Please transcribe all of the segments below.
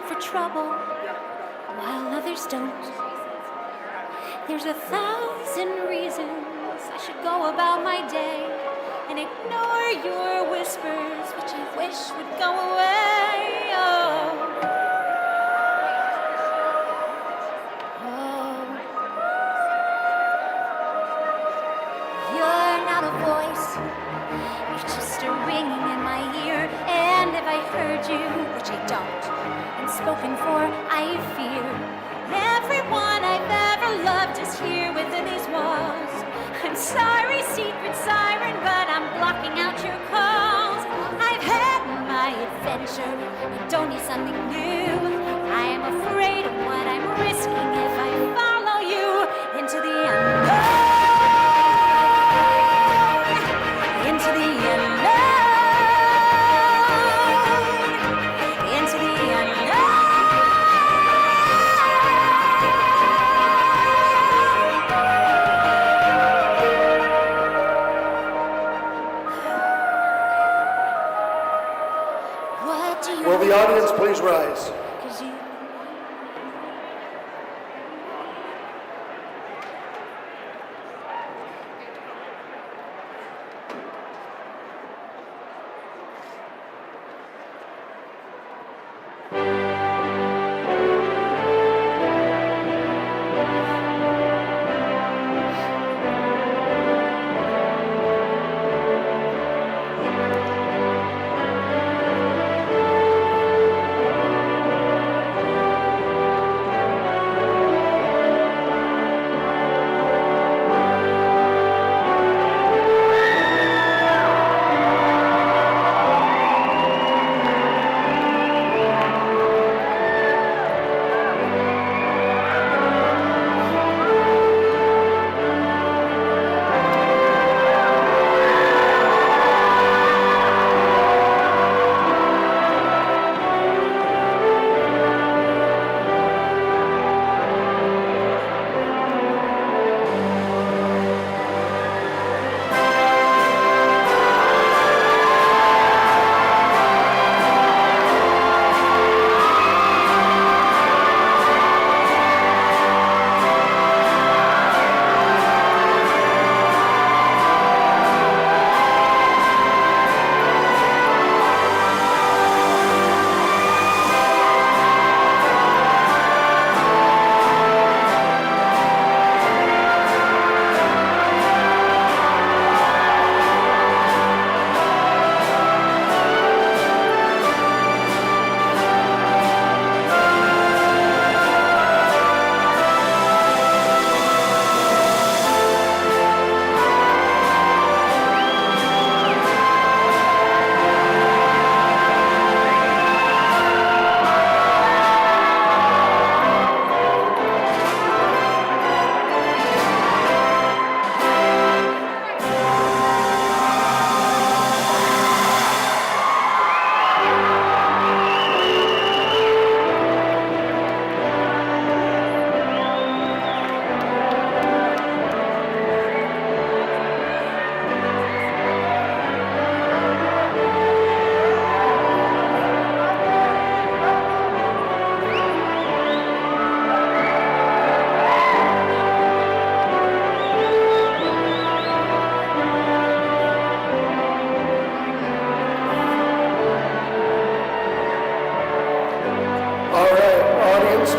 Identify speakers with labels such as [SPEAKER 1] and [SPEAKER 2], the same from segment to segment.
[SPEAKER 1] for trouble while others don't. There's 1,000 reasons I should go about my day and ignore your whispers, which I wish would go away. You're not a voice, you're just a ringing in my ear. And if I heard you, which I don't, and spoken for, I fear. Everyone I've ever loved is here within these walls. I'm sorry, secret siren, but I'm blocking out your calls. I've had my adventure, I don't need something new. I am afraid of what I'm risking if I follow you into the unknown. Into the unknown. Into the unknown. What do you
[SPEAKER 2] Will the audience please rise?
[SPEAKER 1] 'Cause you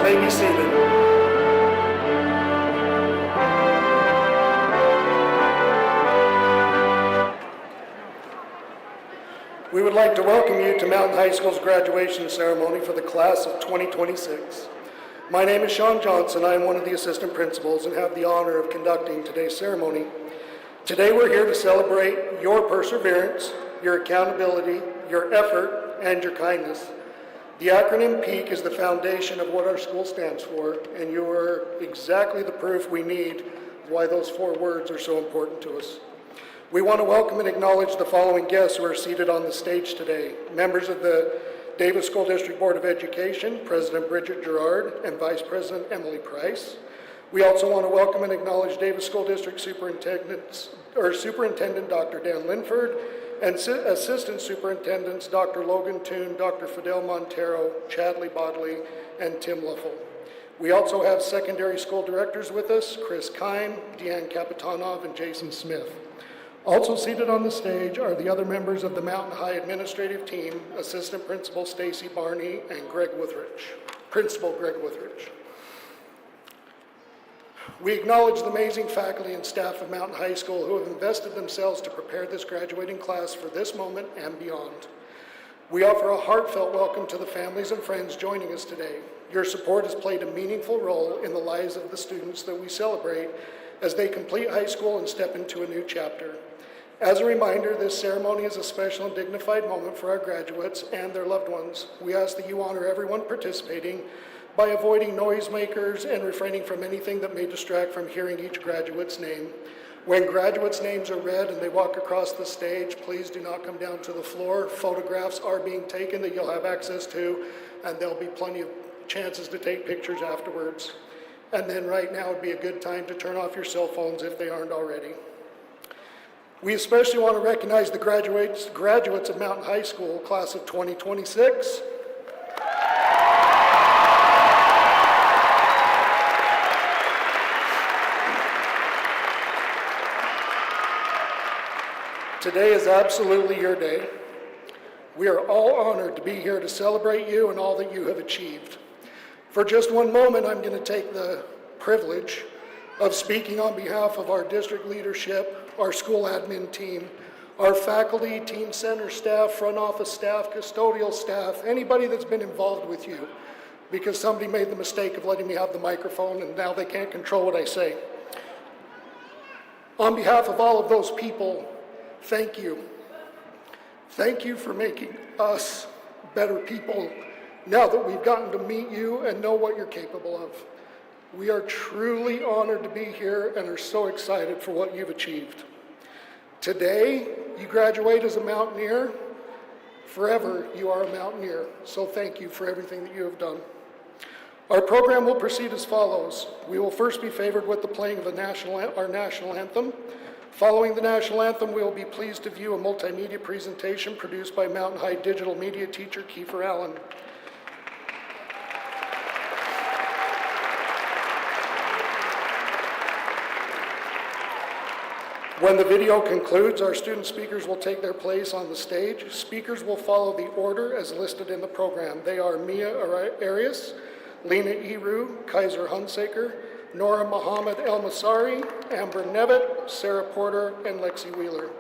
[SPEAKER 2] may be seated. We would like to welcome you to Mountain High School's graduation ceremony for the class of 2026. My name is Sean Johnson. I am one of the assistant principals and have the honor of conducting today's ceremony. Today we're here to celebrate your perseverance, your accountability, your effort, and your kindness. The acronym PEAK is the foundation of what our school stands for, and you are exactly the proof we need why those 4 words are so important to us. We want to welcome and acknowledge the following guests who are seated on the stage today. Members of the Davis School District Board of Education, President Bridget Gerard and Vice President Emily Price. We also want to welcome and acknowledge Davis School District Superintendent Dr. Dan Linford, and Assistant Superintendents Dr. Logan Toon, Dr. Fidel Montero, Chadley Bodley, and Tim Liffle. We also have secondary school directors with us, Chris Kine, Deanne Kapitanov, and Jason Smith. Also seated on the stage are the other members of the Mountain High administrative team, Assistant Principal Stacy Barney and Principal Greg Withrich. We acknowledge the amazing faculty and staff of Mountain High School who have invested themselves to prepare this graduating class for this moment and beyond. We offer a heartfelt welcome to the families and friends joining us today. Your support has played a meaningful role in the lives of the students that we celebrate as they complete high school and step into a new chapter. As a reminder, this ceremony is a special and dignified moment for our graduates and their loved ones. We ask that you honor everyone participating by avoiding noisemakers and refraining from anything that may distract from hearing each graduate's name. When graduates' names are read and they walk across the stage, please do not come down to the floor. Photographs are being taken that you'll have access to, and there'll be plenty of chances to take pictures afterwards. And then right now would be a good time to turn off your cell phones if they aren't already. We especially want to recognize the graduates of Mountain High School, class of 2026. Today is absolutely your day. We are all honored to be here to celebrate you and all that you have achieved. For just one moment, I'm going to take the privilege of speaking on behalf of our district leadership, our school admin team, our faculty, team center staff, front office staff, custodial staff, anybody that's been involved with you, because somebody made the mistake of letting me have the microphone and now they can't control what I say. On behalf of all of those people, thank you. Thank you for making us better people now that we've gotten to meet you and know what you're capable of. We are truly honored to be here and are so excited for what you've achieved. Today, you graduate as a Mountaineer. Forever, you are a Mountaineer. So thank you for everything that you have done. Our program will proceed as follows. We will first be favored with the playing of our national anthem. Following the national anthem, we will be pleased to view a multimedia presentation produced by Mountain High digital media teacher Kiefer Allen. When the video concludes, our student speakers will take their place on the stage. Speakers will follow the order as listed in the program. They are Mia Arias, Lena Eru, Kaiser Hunsaker, Nora Muhammad El Masari, Amber Nevitt, Sarah Porter, and Lexi Wheeler.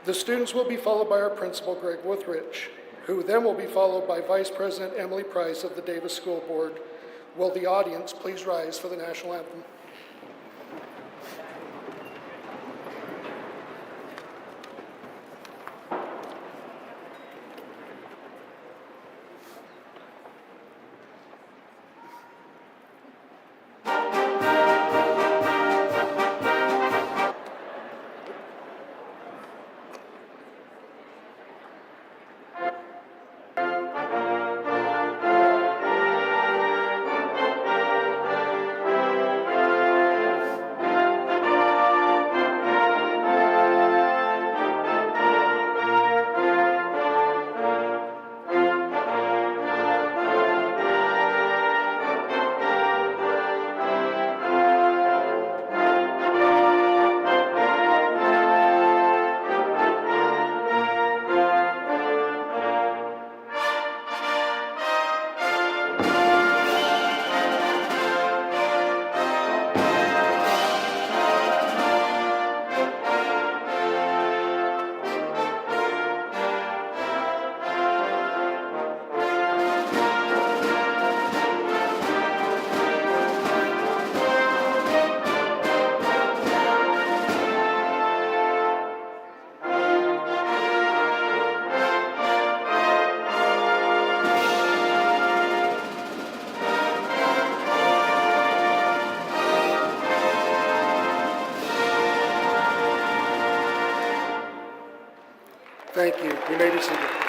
[SPEAKER 2] The students will be followed by our principal, Greg Withrich, who then will be followed by Vice President Emily Price of the Davis School Board. Will the audience please rise for the national anthem? Thank you. You may be seated.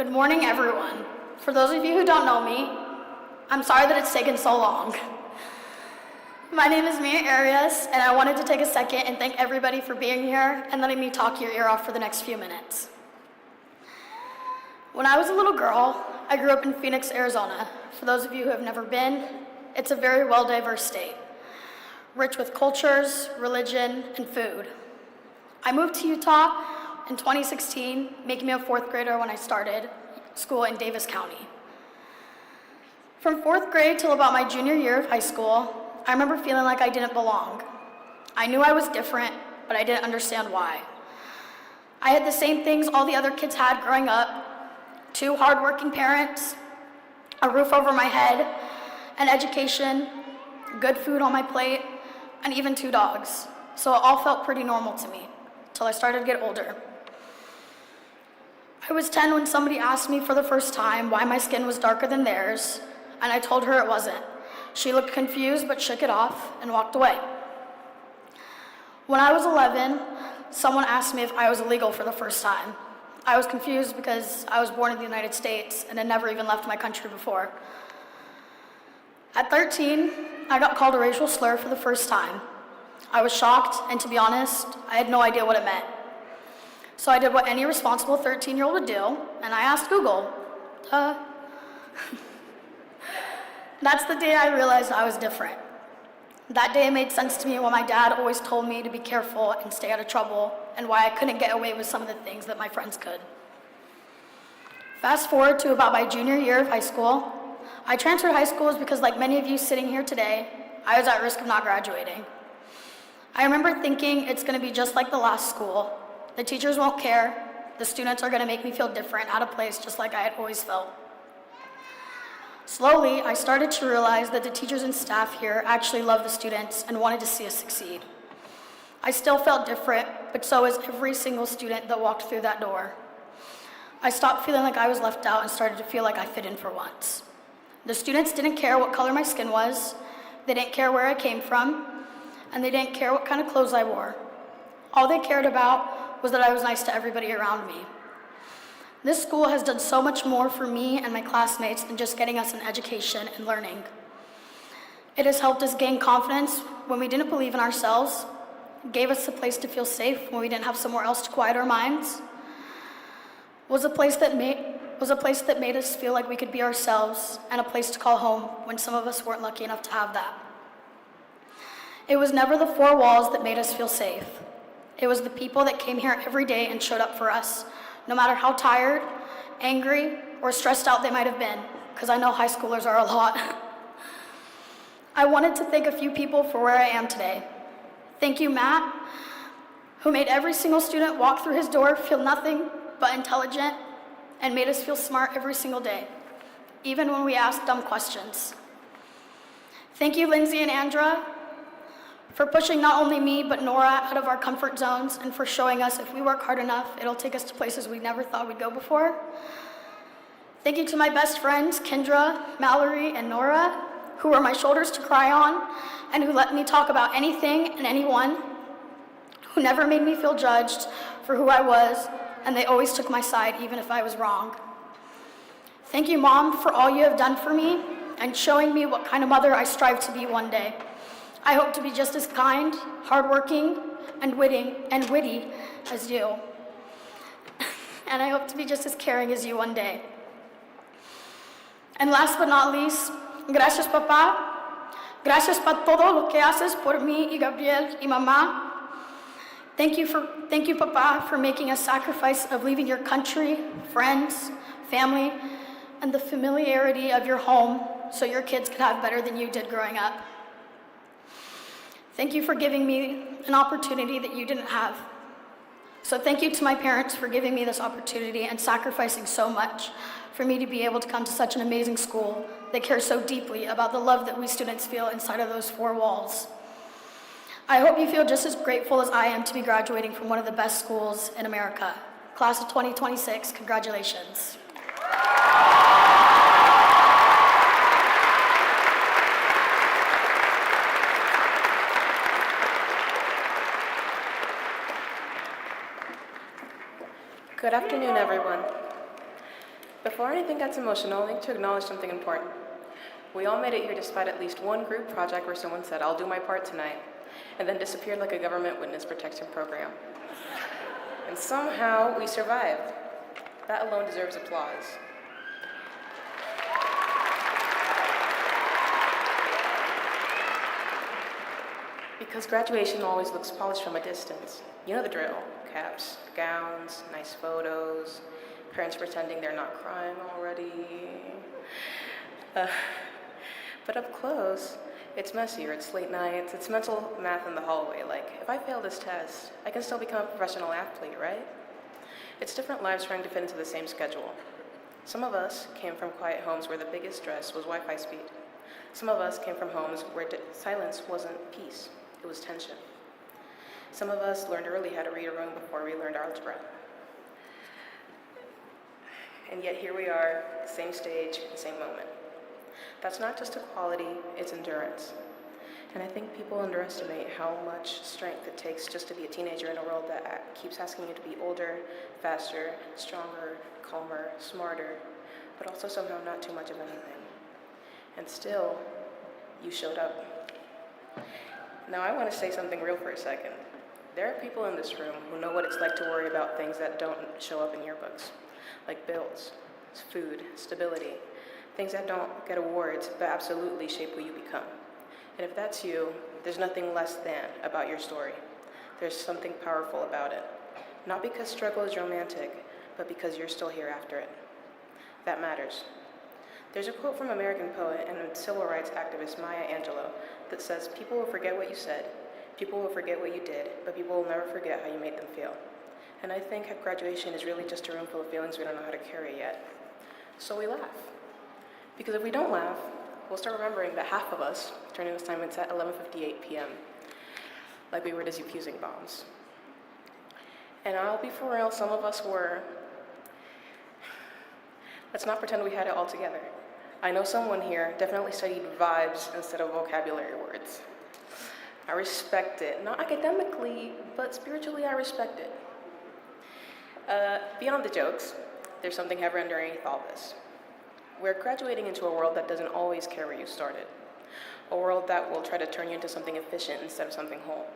[SPEAKER 3] Good morning, everyone. For those of you who don't know me, I'm sorry that it's taken so long. My name is Mia Arias, and I wanted to take a second and thank everybody for being here and letting me talk your ear off for the next few minutes. When I was a little girl, I grew up in Phoenix, Arizona. For those of you who have never been, it's a very well-diverse state, rich with cultures, religion, and food. I moved to Utah in 2016, making me a fourth grader when I started school in Davis County. From fourth grade till about my junior year of high school, I remember feeling like I didn't belong. I knew I was different, but I didn't understand why. I had the same things all the other kids had growing up: 2 hardworking parents, a roof over my head, an education, good food on my plate, and even 2 dogs. So it all felt pretty normal to me, till I started to get older. I was 10 when somebody asked me for the first time why my skin was darker than theirs, and I told her it wasn't. She looked confused but shook it off and walked away. When I was 11, someone asked me if I was illegal for the first time. I was confused because I was born in the United States and had never even left my country before. At 13, I got called a racial slur for the first time. I was shocked, and to be honest, I had no idea what it meant. So I did what any responsible 13-year-old would do, and I asked Google. That's the day I realized I was different. That day it made sense to me when my dad always told me to be careful and stay out of trouble, and why I couldn't get away with some of the things that my friends could. Fast forward to about my junior year of high school. I transferred high schools because, like many of you sitting here today, I was at risk of not graduating. I remember thinking it's going to be just like the last school. The teachers won't care. The students are going to make me feel different, out of place, just like I had always felt. Slowly, I started to realize that the teachers and staff here actually loved the students and wanted to see us succeed. I still felt different, but so is every single student that walked through that door. I stopped feeling like I was left out and started to feel like I fit in for once. The students didn't care what color my skin was, they didn't care where I came from, and they didn't care what kind of clothes I wore. All they cared about was that I was nice to everybody around me. This school has done so much more for me and my classmates than just getting us an education and learning. It has helped us gain confidence when we didn't believe in ourselves, gave us a place to feel safe when we didn't have somewhere else to quiet our minds, was a place that made us feel like we could be ourselves, and a place to call home when some of us weren't lucky enough to have that. It was never the 4 walls that made us feel safe. It was the people that came here every day and showed up for us, no matter how tired, angry, or stressed out they might have been, because I know high schoolers are a lot. I wanted to thank a few people for where I am today. Thank you, Matt, who made every single student walk through his door feel nothing but intelligent and made us feel smart every single day, even when we asked dumb questions. Thank you, Lindsay and Andra, for pushing not only me, but Nora out of our comfort zones, and for showing us if we work hard enough, it'll take us to places we never thought we'd go before. Thank you to my best friends, Kendra, Mallory, and Nora, who were my shoulders to cry on, and who let me talk about anything and anyone, who never made me feel judged for who I was, and they always took my side even if I was wrong. Thank you, Mom, for all you have done for me, and showing me what kind of mother I strive to be one day. I hope to be just as kind, hardworking, and witty as you. And I hope to be just as caring as you one day. And last but not least, gracias, papá. Gracias por todo lo que haces por mí y Gabriel y mamá. Thank you, Papa, for making a sacrifice of leaving your country, friends, family, and the familiarity of your home so your kids could have better than you did growing up. Thank you for giving me an opportunity that you didn't have. So thank you to my parents for giving me this opportunity and sacrificing so much for me to be able to come to such an amazing school that cares so deeply about the love that we students feel inside of those 4 walls. I hope you feel just as grateful as I am to be graduating from one of the best schools in America. Class of 2026, congratulations.
[SPEAKER 4] Good afternoon, everyone. Before anything gets emotional, I need to acknowledge something important. We all made it here despite at least one group project where someone said, "I'll do my part tonight," and then disappeared like a government witness protection program. And somehow we survived. That alone deserves applause. Because graduation always looks polished from a distance. You know the drill. Caps, gowns, nice photos, parents pretending they're not crying already. But up close, it's messier, it's late nights, it's mental math in the hallway. Like, if I fail this test, I can still become a professional athlete, right? It's different lives trying to fit into the same schedule. Some of us came from quiet homes where the biggest stress was Wi-Fi speed. Some of us came from homes where silence wasn't peace, it was tension. Some of us learned early how to read a room before we learned algebra. And yet here we are, same stage, same moment. That's not just equality, it's endurance. And I think people underestimate how much strength it takes just to be a teenager in a world that keeps asking you to be older, faster, stronger, calmer, smarter, but also somehow not too much of anything. And still, you showed up. Now I want to say something real for a second. There are people in this room who know what it's like to worry about things that don't show up in yearbooks, like bills, food, stability, things that don't get awards but absolutely shape who you become. And if that's you, there's nothing less than about your story. There's something powerful about it. Not because struggle is romantic, but because you're still here after it. That matters. There's a quote from American poet and civil rights activist Maya Angelou that says, "People will forget what you said, people will forget what you did, but people will never forget how you made them feel." And I think graduation is really just a room full of feelings we don't know how to carry yet. So we laugh. Because if we don't laugh, we'll start remembering that half of us turn in assignments at 11:58 p.m., like we were defusing bombs. And I'll be for real, some of us were. Let's not pretend we had it all together. I know someone here definitely studied vibes instead of vocabulary words. I respect it. Not academically, but spiritually I respect it. Beyond the jokes, there's something heavier underneath all this. We're graduating into a world that doesn't always care where you started. A world that will try to turn you into something efficient instead of something whole.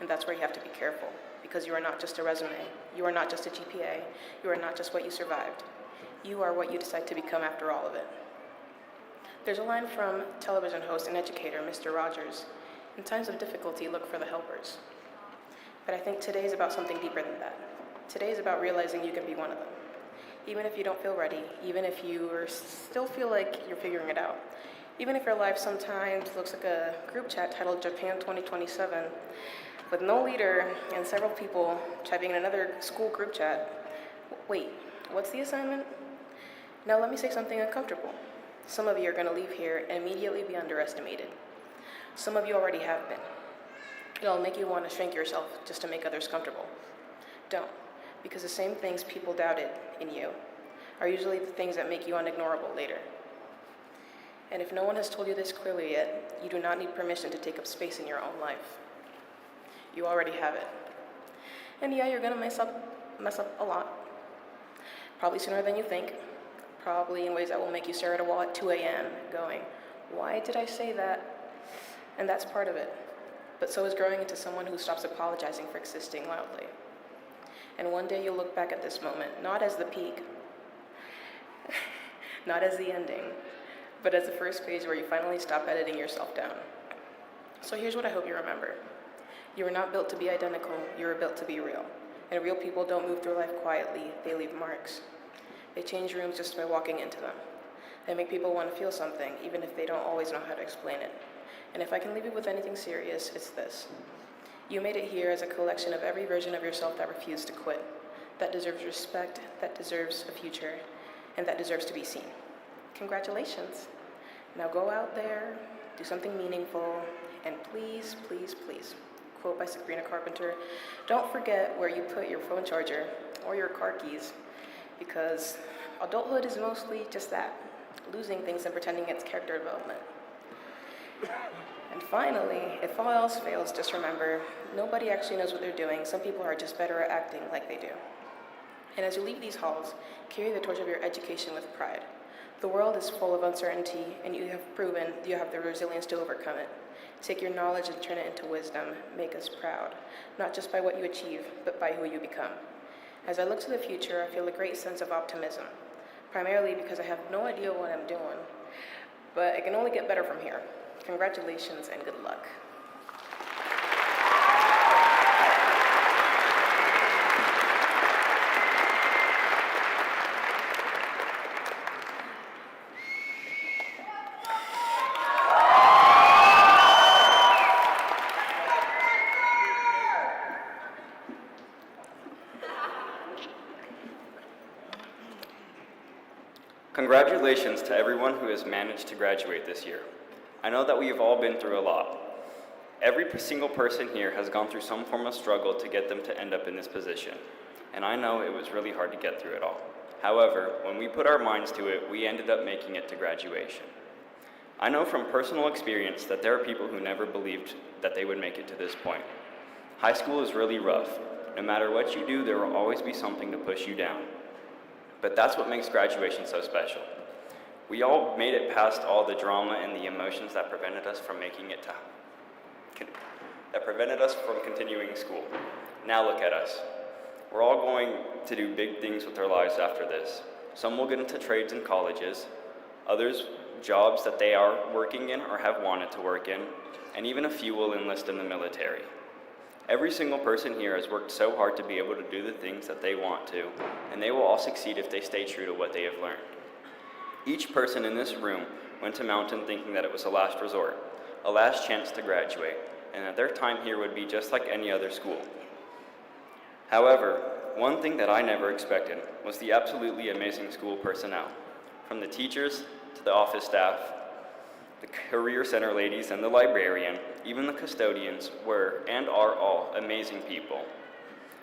[SPEAKER 4] And that's where you have to be careful, because you are not just a resume. You are not just a GPA. You are not just what you survived. You are what you decide to become after all of it. There's a line from television host and educator Mr. Rogers: "In times of difficulty, look for the helpers." But I think today is about something deeper than that. Today is about realizing you can be one of them. Even if you don't feel ready, even if you still feel like you're figuring it out, even if your life sometimes looks like a group chat titled Japan 2027, with no leader and several people typing in another school group chat. Wait, what's the assignment? Now let me say something uncomfortable. Some of you are going to leave here and immediately be underestimated. Some of you already have been. It'll make you want to shrink yourself just to make others comfortable. Don't, because the same things people doubted in you are usually the things that make you unignorable later. And if no one has told you this clearly yet, you do not need permission to take up space in your own life. You already have it. And yeah, you're gonna mess up a lot. Probably sooner than you think. Probably in ways that will make you stare at a wall at 2 a.m. going, "Why did I say that?" And that's part of it. But so is growing into someone who stops apologizing for existing loudly. And one day you'll look back at this moment, not as the peak, not as the ending, but as the first page where you finally stop editing yourself down. So here's what I hope you remember. You were not built to be identical, you were built to be real. And real people don't move through life quietly, they leave marks. They change rooms just by walking into them. They make people want to feel something, even if they don't always know how to explain it. And if I can leave you with anything serious, it's this. You made it here as a collection of every version of yourself that refused to quit, that deserves respect, that deserves a future, and that deserves to be seen. Congratulations. Now go out there, do something meaningful, and please, please, please, quote by Sabrina Carpenter, don't forget where you put your phone charger or your car keys, because adulthood is mostly just that, losing things and pretending it's character development. And finally, if all else fails, just remember, nobody actually knows what they're doing. Some people are just better at acting like they do. And as you leave these halls, carry the torch of your education with pride. The world is full of uncertainty, and you have proven you have the resilience to overcome it. Take your knowledge and turn it into wisdom. Make us proud, not just by what you achieve, but by who you become. As I look to the future, I feel a great sense of optimism, primarily because I have no idea what I'm doing, but it can only get better from here. Congratulations and good luck.
[SPEAKER 5] Congratulations to everyone who has managed to graduate this year. I know that we have all been through a lot. Every single person here has gone through some form of struggle to get them to end up in this position, and I know it was really hard to get through it all. However, when we put our minds to it, we ended up making it to graduation. I know from personal experience that there are people who never believed that they would make it to this point. High school is really rough. No matter what you do, there will always be something to push you down. But that's what makes graduation so special. We all made it past all the drama and the emotions that prevented us from continuing school. Now look at us. We're all going to do big things with our lives after this. Some will get into trades and colleges, others jobs that they are working in or have wanted to work in, and even a few will enlist in the military. Every single person here has worked so hard to be able to do the things that they want to, and they will all succeed if they stay true to what they have learned. Each person in this room went to Mountain thinking that it was a last resort, a last chance to graduate, and that their time here would be just like any other school. However, one thing that I never expected was the absolutely amazing school personnel, from the teachers to the office staff, the career center ladies and the librarian, even the custodians were and are all amazing people.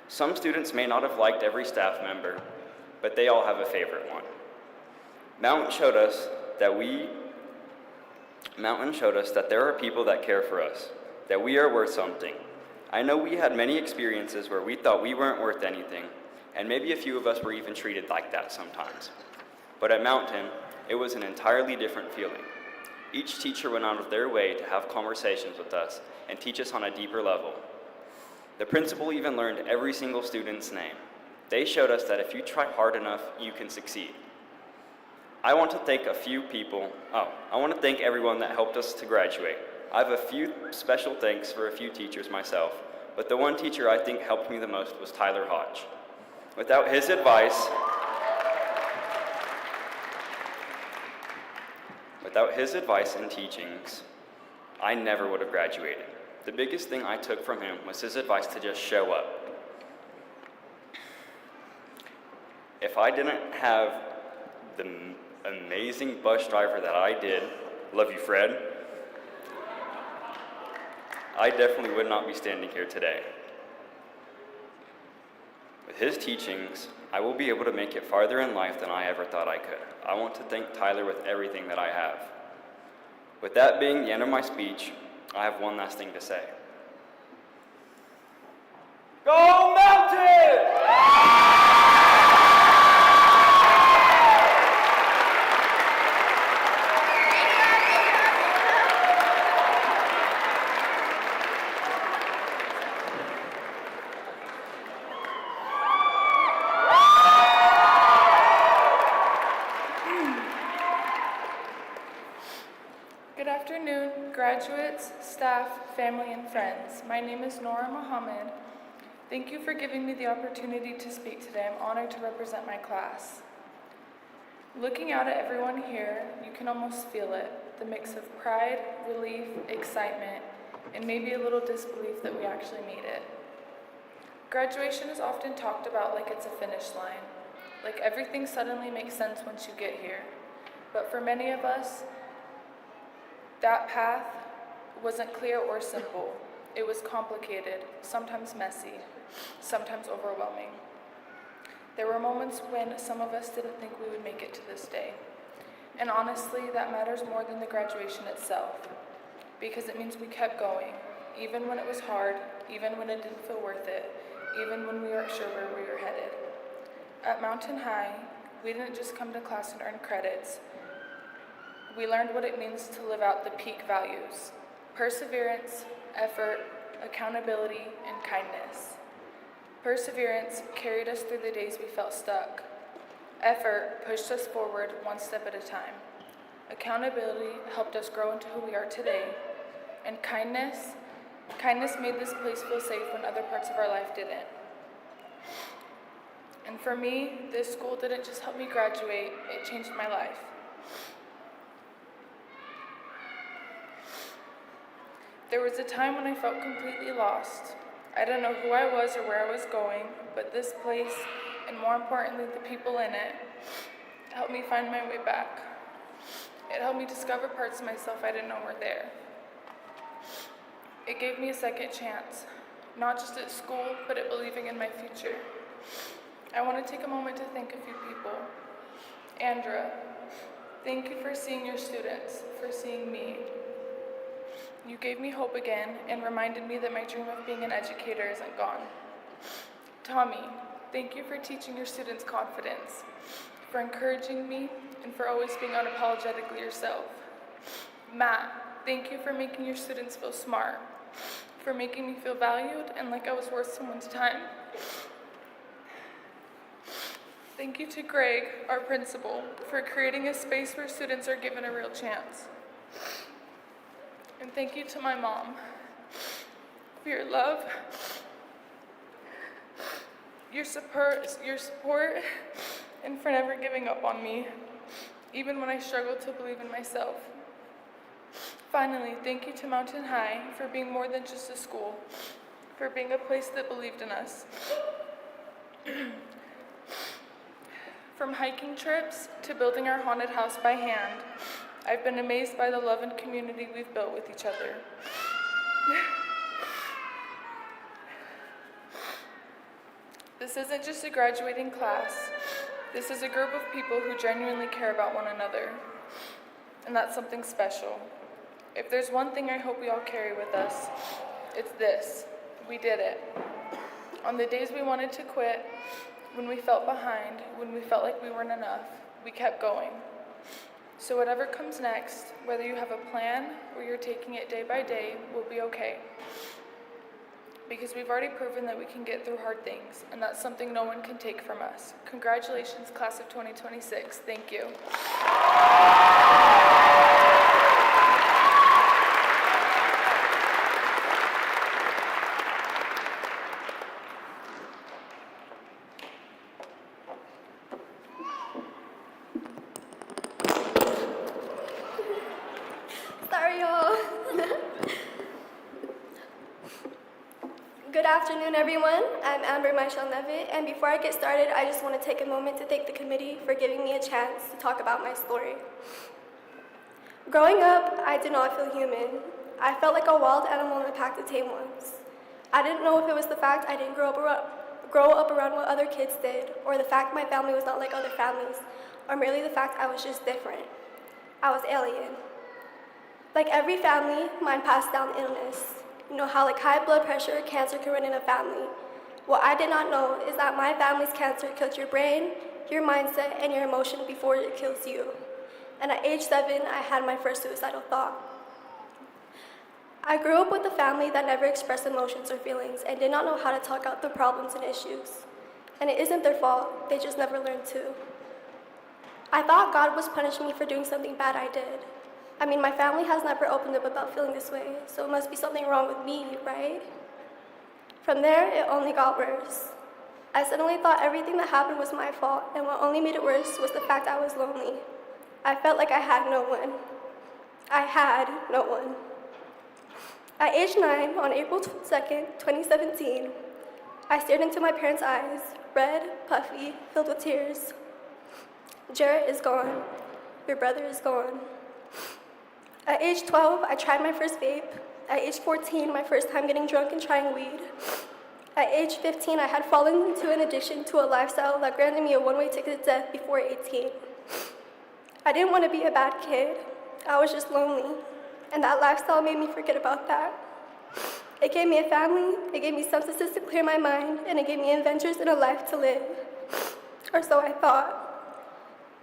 [SPEAKER 5] Some students may not have liked every staff member, but they all have a favorite one. Mountain showed us that there are people that care for us, that we are worth something. I know we had many experiences where we thought we weren't worth anything, and maybe a few of us were even treated like that sometimes. But at Mountain, it was an entirely different feeling. Each teacher went out of their way to have conversations with us and teach us on a deeper level. The principal even learned every single student's name. They showed us that if you try hard enough, you can succeed. I want to thank everyone that helped us to graduate. I have a few special thanks for a few teachers myself, but the one teacher I think helped me the most was Tyler Hodge. Without his advice and teachings, I never would have graduated. The biggest thing I took from him was his advice to just show up. If I didn't have the amazing bus driver that I did, love you, Fred, I definitely would not be standing here today. With his teachings, I will be able to make it farther in life than I ever thought I could. I want to thank Tyler with everything that I have. With that being the end of my speech, I have one last thing to say. Go Mountain!
[SPEAKER 6] Good afternoon, graduates, staff, family, and friends. My name is Nora Muhammad. Thank you for giving me the opportunity to speak today. I'm honored to represent my class. Looking out at everyone here, you can almost feel it, the mix of pride, relief, excitement, and maybe a little disbelief that we actually made it. Graduation is often talked about like it's a finish line, like everything suddenly makes sense once you get here. But for many of us, that path wasn't clear or simple. It was complicated, sometimes messy, sometimes overwhelming. There were moments when some of us didn't think we would make it to this day. And honestly, that matters more than the graduation itself, because it means we kept going, even when it was hard, even when it didn't feel worth it, even when we weren't sure where we were headed. At Mountain High, we didn't just come to class and earn credits. We learned what it means to live out the peak values: perseverance, effort, accountability, and kindness. Perseverance carried us through the days we felt stuck. Effort pushed us forward one step at a time. Accountability helped us grow into who we are today. And kindness made this place feel safe when other parts of our life didn't. And for me, this school didn't just help me graduate, it changed my life. There was a time when I felt completely lost. I didn't know who I was or where I was going, but this place, and more importantly, the people in it, helped me find my way back. It helped me discover parts of myself I didn't know were there. It gave me a second chance, not just at school, but at believing in my future. I want to take a moment to thank a few people. Andra, thank you for seeing your students, for seeing me. You gave me hope again and reminded me that my dream of being an educator isn't gone. Tommy, thank you for teaching your students confidence, for encouraging me, and for always being unapologetically yourself. Matt, thank you for making your students feel smart, for making me feel valued and like I was worth someone's time. Thank you to Greg, our principal, for creating a space where students are given a real chance. And thank you to my mom for your love, your support, and for never giving up on me, even when I struggled to believe in myself. Finally, thank you to Mountain High for being more than just a school, for being a place that believed in us. From hiking trips to building our haunted house by hand, I've been amazed by the love and community we've built with each other. This isn't just a graduating class. This is a group of people who genuinely care about one another. And that's something special. If there's one thing I hope we all carry with us, it's this: we did it. On the days we wanted to quit, when we felt behind, when we felt like we weren't enough, we kept going. So whatever comes next, whether you have a plan or you're taking it day by day, will be okay. Because we've already proven that we can get through hard things, and that's something no one can take from us. Congratulations, class of 2026. Thank you.
[SPEAKER 7] Sorry, y'all. Good afternoon, everyone. I'm Amber Michelle Nevitt, and before I get started, I just want to take a moment to thank the committee for giving me a chance to talk about my story. Growing up, I did not feel human. I felt like a wild animal in a pack of tame ones. I didn't know if it was the fact I didn't grow up around what other kids did, or the fact my family was not like other families, or merely the fact I was just different. I was alien. Like every family, mine passed down illness. You know how like high blood pressure, cancer can run in a family. What I did not know is that my family's cancer killed your brain, your mindset, and your emotion before it kills you. And at age 7, I had my first suicidal thought. I grew up with a family that never expressed emotions or feelings and did not know how to talk out their problems and issues. And it isn't their fault, they just never learned to. I thought God was punishing me for doing something bad I did. I mean, my family has never opened up about feeling this way, so it must be something wrong with me, right? From there, it only got worse. I suddenly thought everything that happened was my fault, and what only made it worse was the fact I was lonely. I felt like I had no one. I had no one. At age 9, on April 2nd, 2017, I stared into my parents' eyes, red, puffy, filled with tears. Jarrett is gone. Your brother is gone. At age 12, I tried my first vape. At age 14, my first time getting drunk and trying weed. At age 15, I had fallen into an addiction to a lifestyle that granted me a one-way ticket to death before 18. I didn't want to be a bad kid. I was just lonely. And that lifestyle made me forget about that. It gave me a family, it gave me substances to clear my mind, and it gave me adventures and a life to live. or so I thought.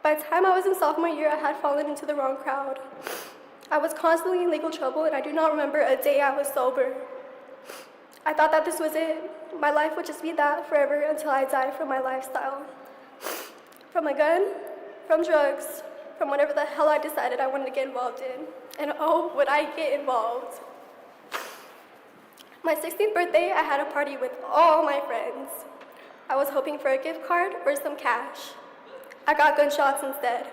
[SPEAKER 7] By the time I was in sophomore year, I had fallen into the wrong crowd. I was constantly in legal trouble, and I do not remember a day I was sober. I thought that this was it. My life would just be that forever until I died from my lifestyle. From a gun, from drugs, from whatever the hell I decided I wanted to get involved in. And oh, would I get involved. My 16th birthday, I had a party with all my friends. I was hoping for a gift card or some cash. I got gunshots instead.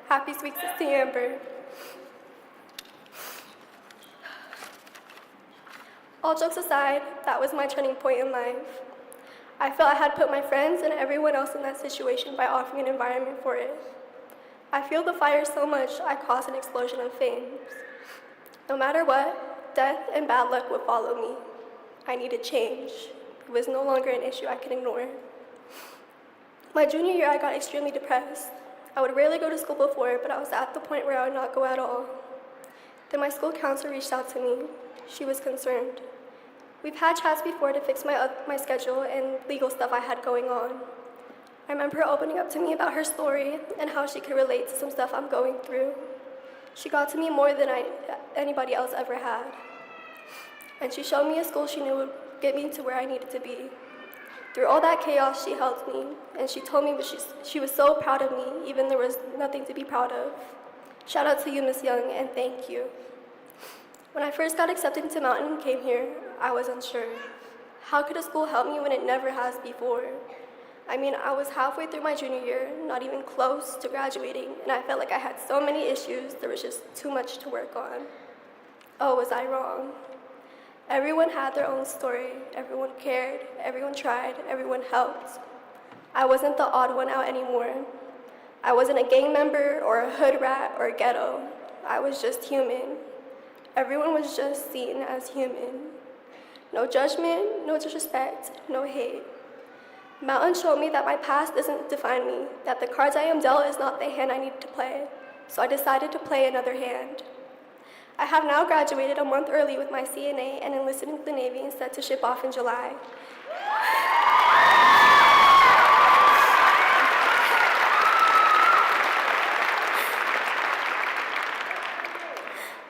[SPEAKER 7] Happy sweet 16 Amber. All jokes aside, that was my turning point in life. I felt I had put my friends and everyone else in that situation by offering an environment for it. I fueled the fire so much, I caused an explosion of flames. No matter what, death and bad luck would follow me. I needed change. It was no longer an issue I could ignore. My junior year, I got extremely depressed. I would rarely go to school before, but I was at the point where I would not go at all. Then my school counselor reached out to me. She was concerned. We've had chats before to fix my schedule and legal stuff I had going on. I remember her opening up to me about her story and how she could relate to some stuff I'm going through. She got to me more than anybody else ever had. And she showed me a school she knew would get me to where I needed to be. Through all that chaos, she held me, and she told me she was so proud of me, even there was nothing to be proud of. Shout out to you, Miss Young, and thank you. When I first got accepted into Mountain and came here, I was unsure. How could a school help me when it never has before? I mean, I was halfway through my junior year, not even close to graduating, and I felt like I had so many issues, there was just too much to work on. Oh, was I wrong? Everyone had their own story, everyone cared, everyone tried, everyone helped. I wasn't the odd one out anymore. I wasn't a gang member or a hood rat or a ghetto. I was just human. Everyone was just seen as human. No judgment, no disrespect, no hate. Mountain showed me that my past doesn't define me, that the cards I am dealt is not the hand I need to play, so I decided to play another hand. I have now graduated a month early with my CNA and enlisted into the Navy and set to ship off in July.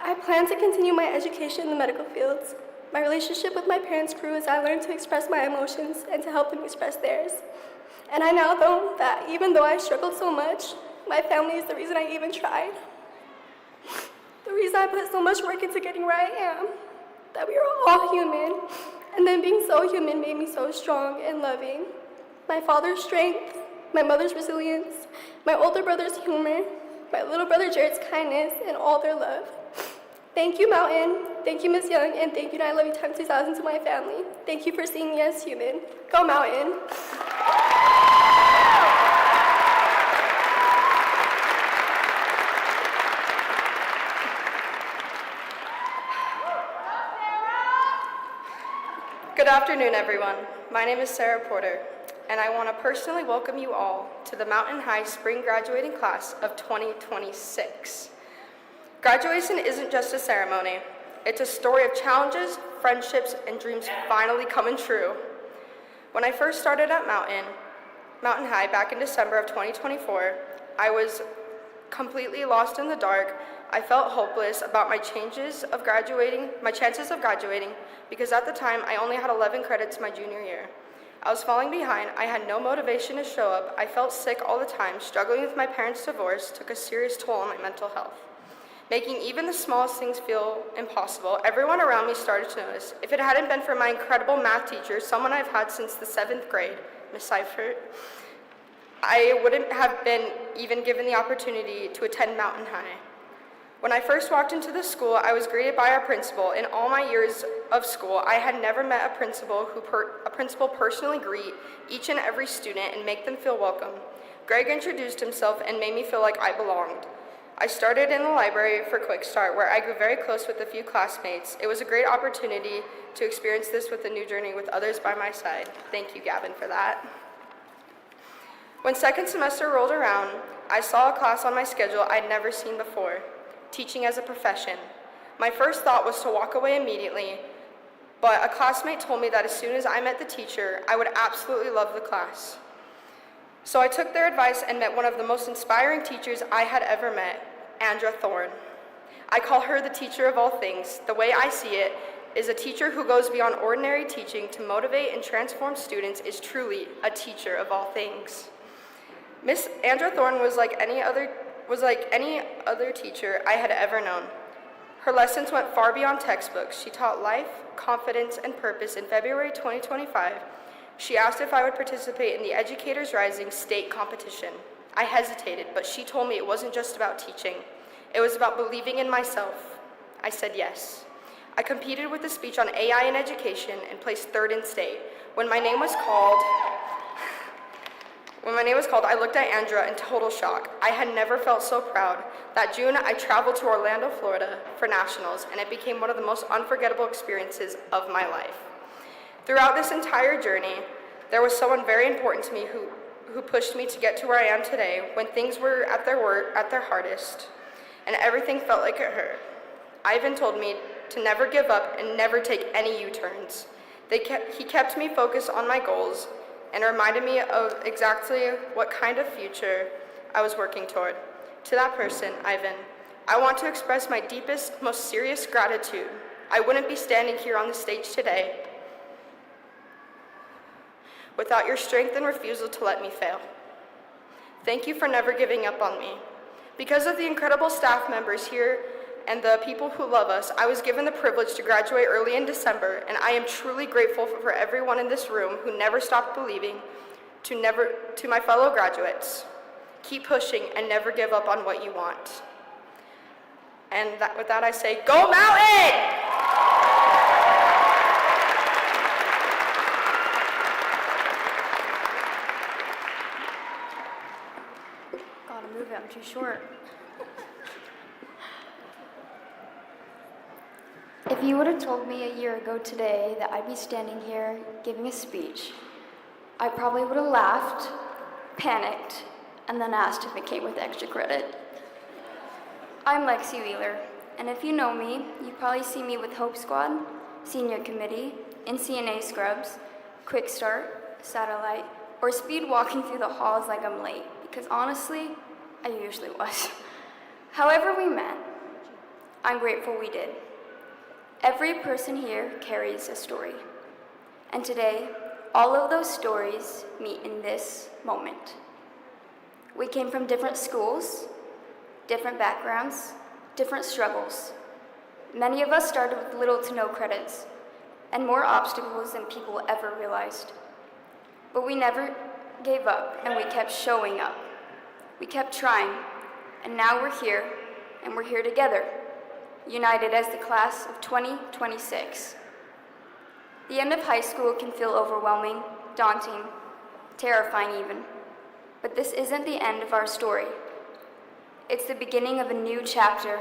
[SPEAKER 7] I plan to continue my education in the medical fields. My relationship with my parents grew as I learned to express my emotions and to help them express theirs. And I now know that even though I struggled so much, my family is the reason I even tried. The reason I put so much work into getting where I am, that we are all human, and then being so human made me so strong and loving. My father's strength, my mother's resilience, my older brother's humor, my little brother Jared's kindness, and all their love. Thank you, Mountain. Thank you, Miss Young, and thank you, 9 Love You times 2000 to my family. Thank you for seeing me as human. Go Mountain.
[SPEAKER 8] Good afternoon, everyone. My name is Sarah Porter, and I want to personally welcome you all to the Mountain High Spring Graduating Class of 2026. Graduation isn't just a ceremony. It's a story of challenges, friendships, and dreams finally coming true. When I first started at Mountain High back in December of 2024, I was completely lost in the dark. I felt hopeless about my chances of graduating because at the time I only had 11 credits my junior year. I was falling behind, I had no motivation to show up, I felt sick all the time, struggling with my parents' divorce took a serious toll on my mental health. Making even the smallest things feel impossible, everyone around me started to notice. If it hadn't been for my incredible math teacher, someone I've had since the 7th grade, Miss Seifert, I wouldn't have been even given the opportunity to attend Mountain High. When I first walked into the school, I was greeted by our principal. In all my years of school, I had never met a principal personally greet each and every student and make them feel welcome. Greg introduced himself and made me feel like I belonged. I started in the library for Quick Start, where I grew very close with a few classmates. It was a great opportunity to experience this with a new journey with others by my side. Thank you, Gavin, for that. When second semester rolled around, I saw a class on my schedule I'd never seen before. Teaching as a profession. My first thought was to walk away immediately, but a classmate told me that as soon as I met the teacher, I would absolutely love the class. So I took their advice and met one of the most inspiring teachers I had ever met, Andra Thorne. I call her the teacher of all things. The way I see it is a teacher who goes beyond ordinary teaching to motivate and transform students is truly a teacher of all things. Miss Andra Thorne was like any other teacher I had ever known. Her lessons went far beyond textbooks. She taught life, confidence, and purpose. In February 2025, she asked if I would participate in the Educators Rising state competition. I hesitated, but she told me it wasn't just about teaching. It was about believing in myself. I said yes. I competed with a speech on AI in education and placed third in state. When my name was called, I looked at Andra in total shock. I had never felt so proud. That June, I traveled to Orlando, Florida for nationals, and it became one of the most unforgettable experiences of my life. Throughout this entire journey, there was someone very important to me who pushed me to get to where I am today when things were at their hardest, and everything felt like it hurt. Ivan told me to never give up and never take any U-turns. He kept me focused on my goals and reminded me of exactly what kind of future I was working toward. To that person, Ivan, I want to express my deepest, most serious gratitude. I wouldn't be standing here on the stage today without your strength and refusal to let me fail. Thank you for never giving up on me. Because of the incredible staff members here and the people who love us, I was given the privilege to graduate early in December, and I am truly grateful for everyone in this room who never stopped believing. To my fellow graduates, keep pushing and never give up on what you want. And with that I say, go Mountain!
[SPEAKER 3] Gotta move it, I'm too short.
[SPEAKER 9] If you would have told me a year ago today that I'd be standing here giving a speech, I probably would have laughed, panicked, and then asked if it came with extra credit. I'm Lexi Wheeler, and if you know me, you probably see me with Hope Squad, Senior Committee, NCNA Scrubs, Quick Start, Satellite, or speed walking through the halls like I'm late, because honestly, I usually was. However we met, I'm grateful we did. Every person here carries a story. And today, all of those stories meet in this moment. We came from different schools, different backgrounds, different struggles. Many of us started with little to no credits and more obstacles than people ever realized. But we never gave up, and we kept showing up. We kept trying, and now we're here, and we're here together, united as the class of 2026. The end of high school can feel overwhelming, daunting, terrifying even. But this isn't the end of our story. It's the beginning of a new chapter.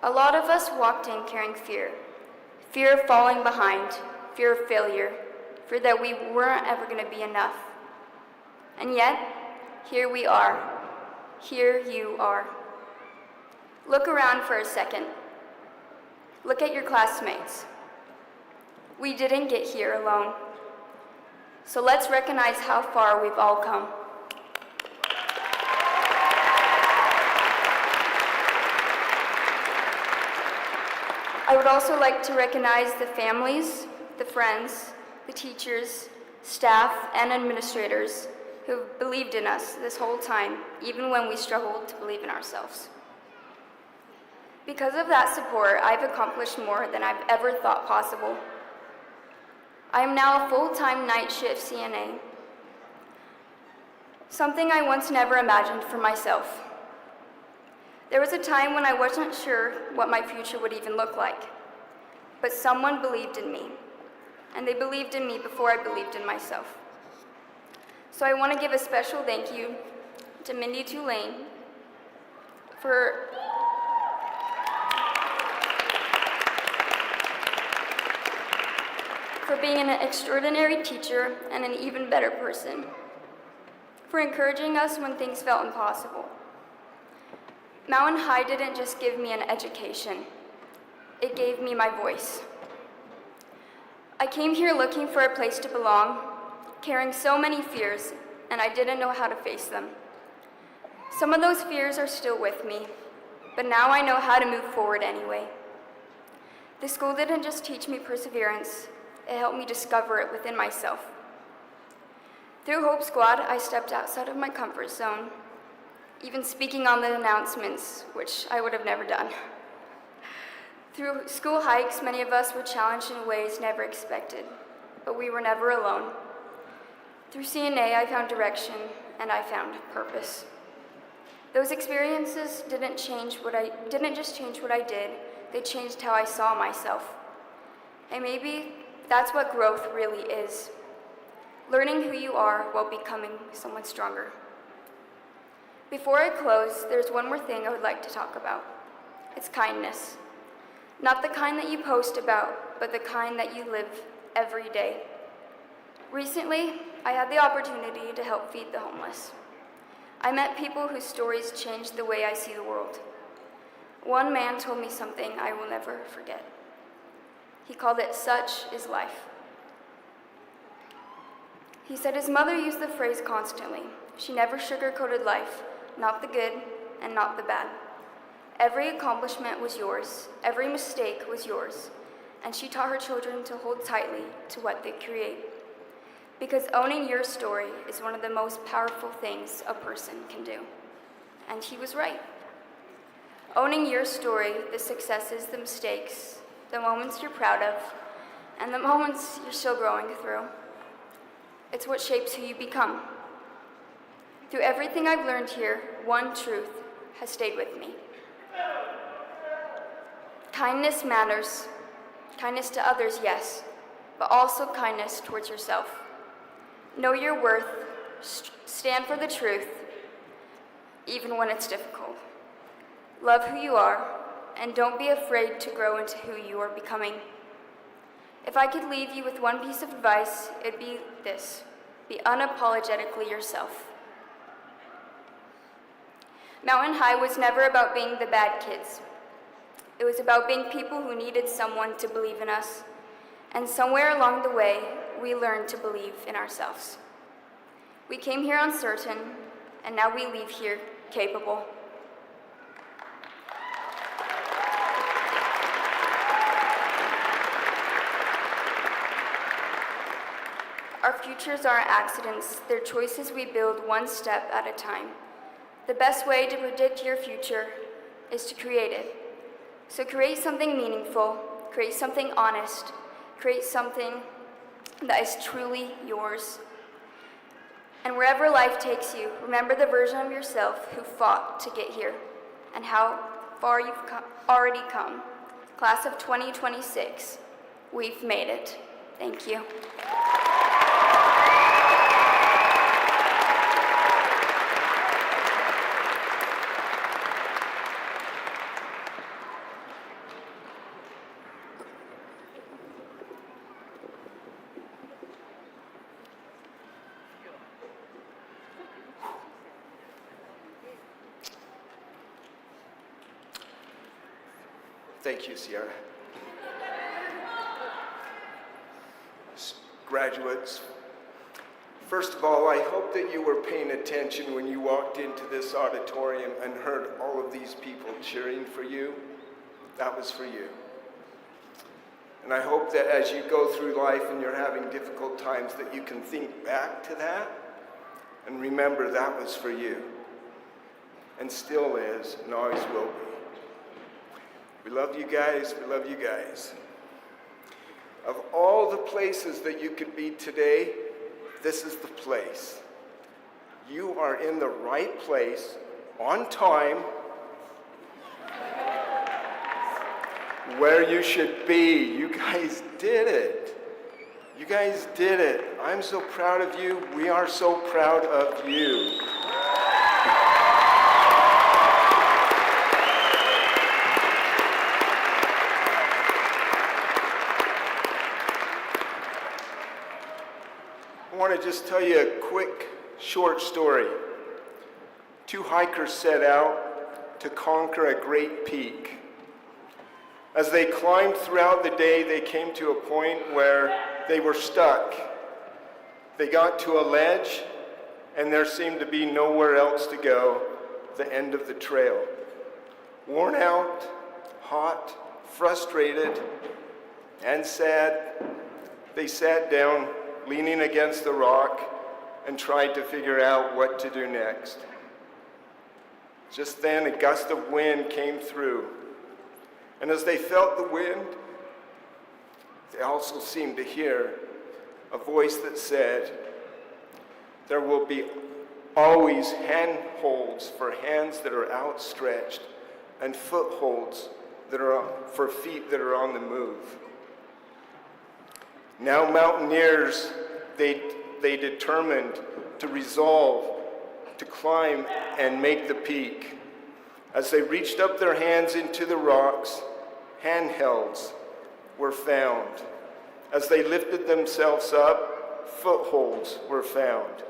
[SPEAKER 9] A lot of us walked in carrying fear. Fear of falling behind, fear of failure, fear that we weren't ever going to be enough. And yet, here we are. Here you are. Look around for a second. Look at your classmates. We didn't get here alone. So let's recognize how far we've all come. I would also like to recognize the families, the friends, the teachers, staff, and administrators who believed in us this whole time, even when we struggled to believe in ourselves. Because of that support, I've accomplished more than I've ever thought possible. I am now a full-time night shift CNA, something I once never imagined for myself. There was a time when I wasn't sure what my future would even look like, but someone believed in me, and they believed in me before I believed in myself. So I want to give a special thank you to Mindy Tulane for being an extraordinary teacher and an even better person, for encouraging us when things felt impossible. Mountain High didn't just give me an education, it gave me my voice. I came here looking for a place to belong, carrying so many fears, and I didn't know how to face them. Some of those fears are still with me, but now I know how to move forward anyway. The school didn't just teach me perseverance, it helped me discover it within myself. Through Hope Squad, I stepped outside of my comfort zone, even speaking on the announcements, which I would have never done. Through school hikes, many of us were challenged in ways never expected, but we were never alone. Through CNA, I found direction, and I found purpose. Those experiences didn't just change what I did, they changed how I saw myself. And maybe that's what growth really is. Learning who you are while becoming someone stronger. Before I close, there's one more thing I would like to talk about. It's kindness. Not the kind that you post about, but the kind that you live every day. Recently, I had the opportunity to help feed the homeless. I met people whose stories changed the way I see the world. One man told me something I will never forget. He called it "Such is life." He said his mother used the phrase constantly. She never sugarcoated life, not the good and not the bad. Every accomplishment was yours, every mistake was yours, and she taught her children to hold tightly to what they create. Because owning your story is one of the most powerful things a person can do. And he was right. Owning your story, the successes, the mistakes, the moments you're proud of, and the moments you're still growing through. It's what shapes who you become. Through everything I've learned here, one truth has stayed with me. Kindness matters. Kindness to others, yes, but also kindness towards yourself. Know your worth, stand for the truth, even when it's difficult. Love who you are, and don't be afraid to grow into who you are becoming. If I could leave you with one piece of advice, it'd be this: be unapologetically yourself. Mountain High was never about being the bad kids. It was about being people who needed someone to believe in us, and somewhere along the way, we learned to believe in ourselves. We came here uncertain, and now we leave here capable. Our futures aren't accidents, they're choices we build one step at a time. The best way to predict your future is to create it. So create something meaningful, create something honest, create something that is truly yours. And wherever life takes you, remember the version of yourself who fought to get here and how far you've already come. Class of 2026, we've made it. Thank you.
[SPEAKER 10] Thank you, Sierra. Graduates, first of all, I hope that you were paying attention when you walked into this auditorium and heard all of these people cheering for you. That was for you. And I hope that as you go through life and you're having difficult times, that you can think back to that and remember that was for you. And still is, and always will be. We love you guys, we love you guys. Of all the places that you could be today, this is the place. You are in the right place, on time, where you should be. You guys did it. You guys did it. I'm so proud of you. We are so proud of you. I want to just tell you a quick, short story. Two hikers set out to conquer a great peak. As they climbed throughout the day, they came to a point where they were stuck. They got to a ledge, and there seemed to be nowhere else to go, the end of the trail. Worn out, hot, frustrated, and sad, they sat down, leaning against the rock, and tried to figure out what to do next. Just then, a gust of wind came through, and as they felt the wind, they also seemed to hear a voice that said, "There will be always handholds for hands that are outstretched, and footholds that are for feet that are on the move." Now mountaineers, they determined to resolve to climb and make the peak. As they reached up their hands into the rocks, handhelds were found. As they lifted themselves up, footholds were found.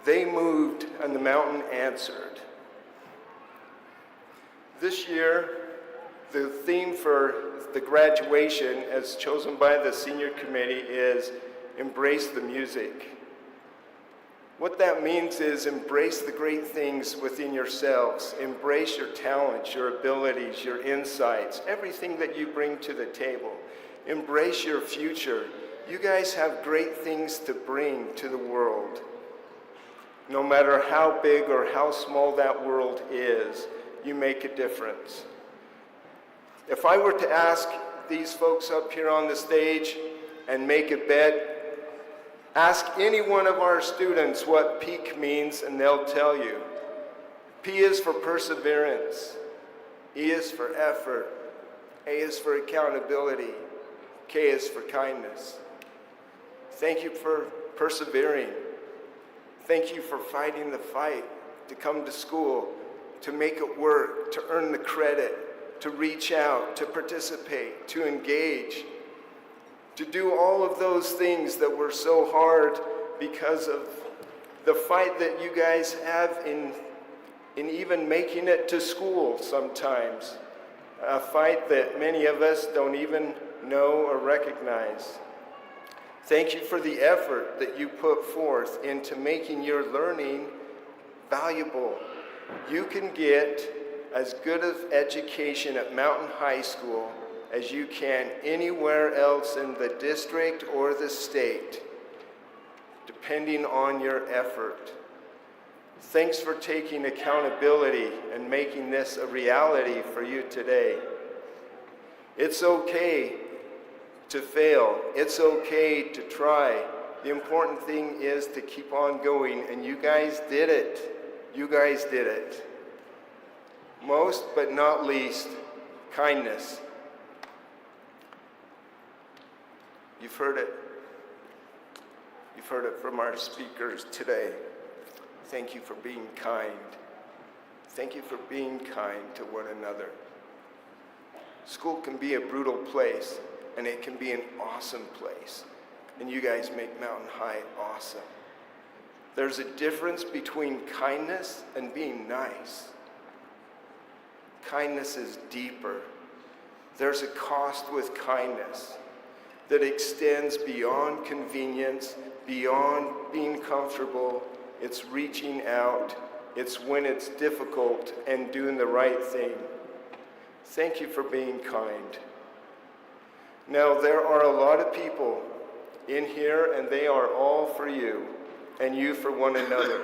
[SPEAKER 10] They moved and the mountain answered. This year, the theme for the graduation, as chosen by the senior committee, is Embrace the Music. What that means is embrace the great things within yourselves. Embrace your talents, your abilities, your insights, everything that you bring to the table. Embrace your future. You guys have great things to bring to the world. No matter how big or how small that world is, you make a difference. If I were to ask these folks up here on the stage and make a bet, ask any one of our students what PEAK means and they'll tell you. P is for perseverance, E is for effort, A is for accountability, K is for kindness. Thank you for persevering. Thank you for fighting the fight to come to school, to make it work, to earn the credit, to reach out, to participate, to engage, to do all of those things that were so hard because of the fight that you guys have in even making it to school sometimes. A fight that many of us don't even know or recognize. Thank you for the effort that you put forth into making your learning valuable. You can get as good of education at Mountain High School as you can anywhere else in the district or the state, depending on your effort. Thanks for taking accountability and making this a reality for you today. It's okay to fail. It's okay to try. The important thing is to keep on going, and you guys did it. You guys did it. Most but not least, kindness. You've heard it. You've heard it from our speakers today. Thank you for being kind. Thank you for being kind to one another. School can be a brutal place, and it can be an awesome place. And you guys make Mountain High awesome. There's a difference between kindness and being nice. Kindness is deeper. There's a cost with kindness that extends beyond convenience, beyond being comfortable. It's reaching out. It's when it's difficult and doing the right thing. Thank you for being kind. Now, there are a lot of people in here, and they are all for you, and you for one another.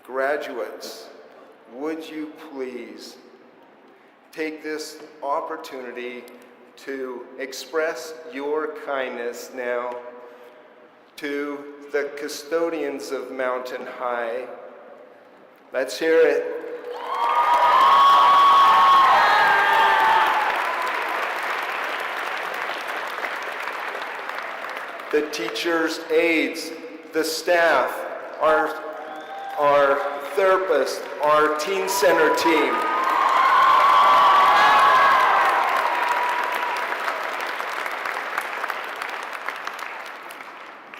[SPEAKER 10] Graduates, would you please take this opportunity to express your kindness now to the custodians of Mountain High. Let's hear it. The teachers, aides, the staff, our therapists, our teen center team.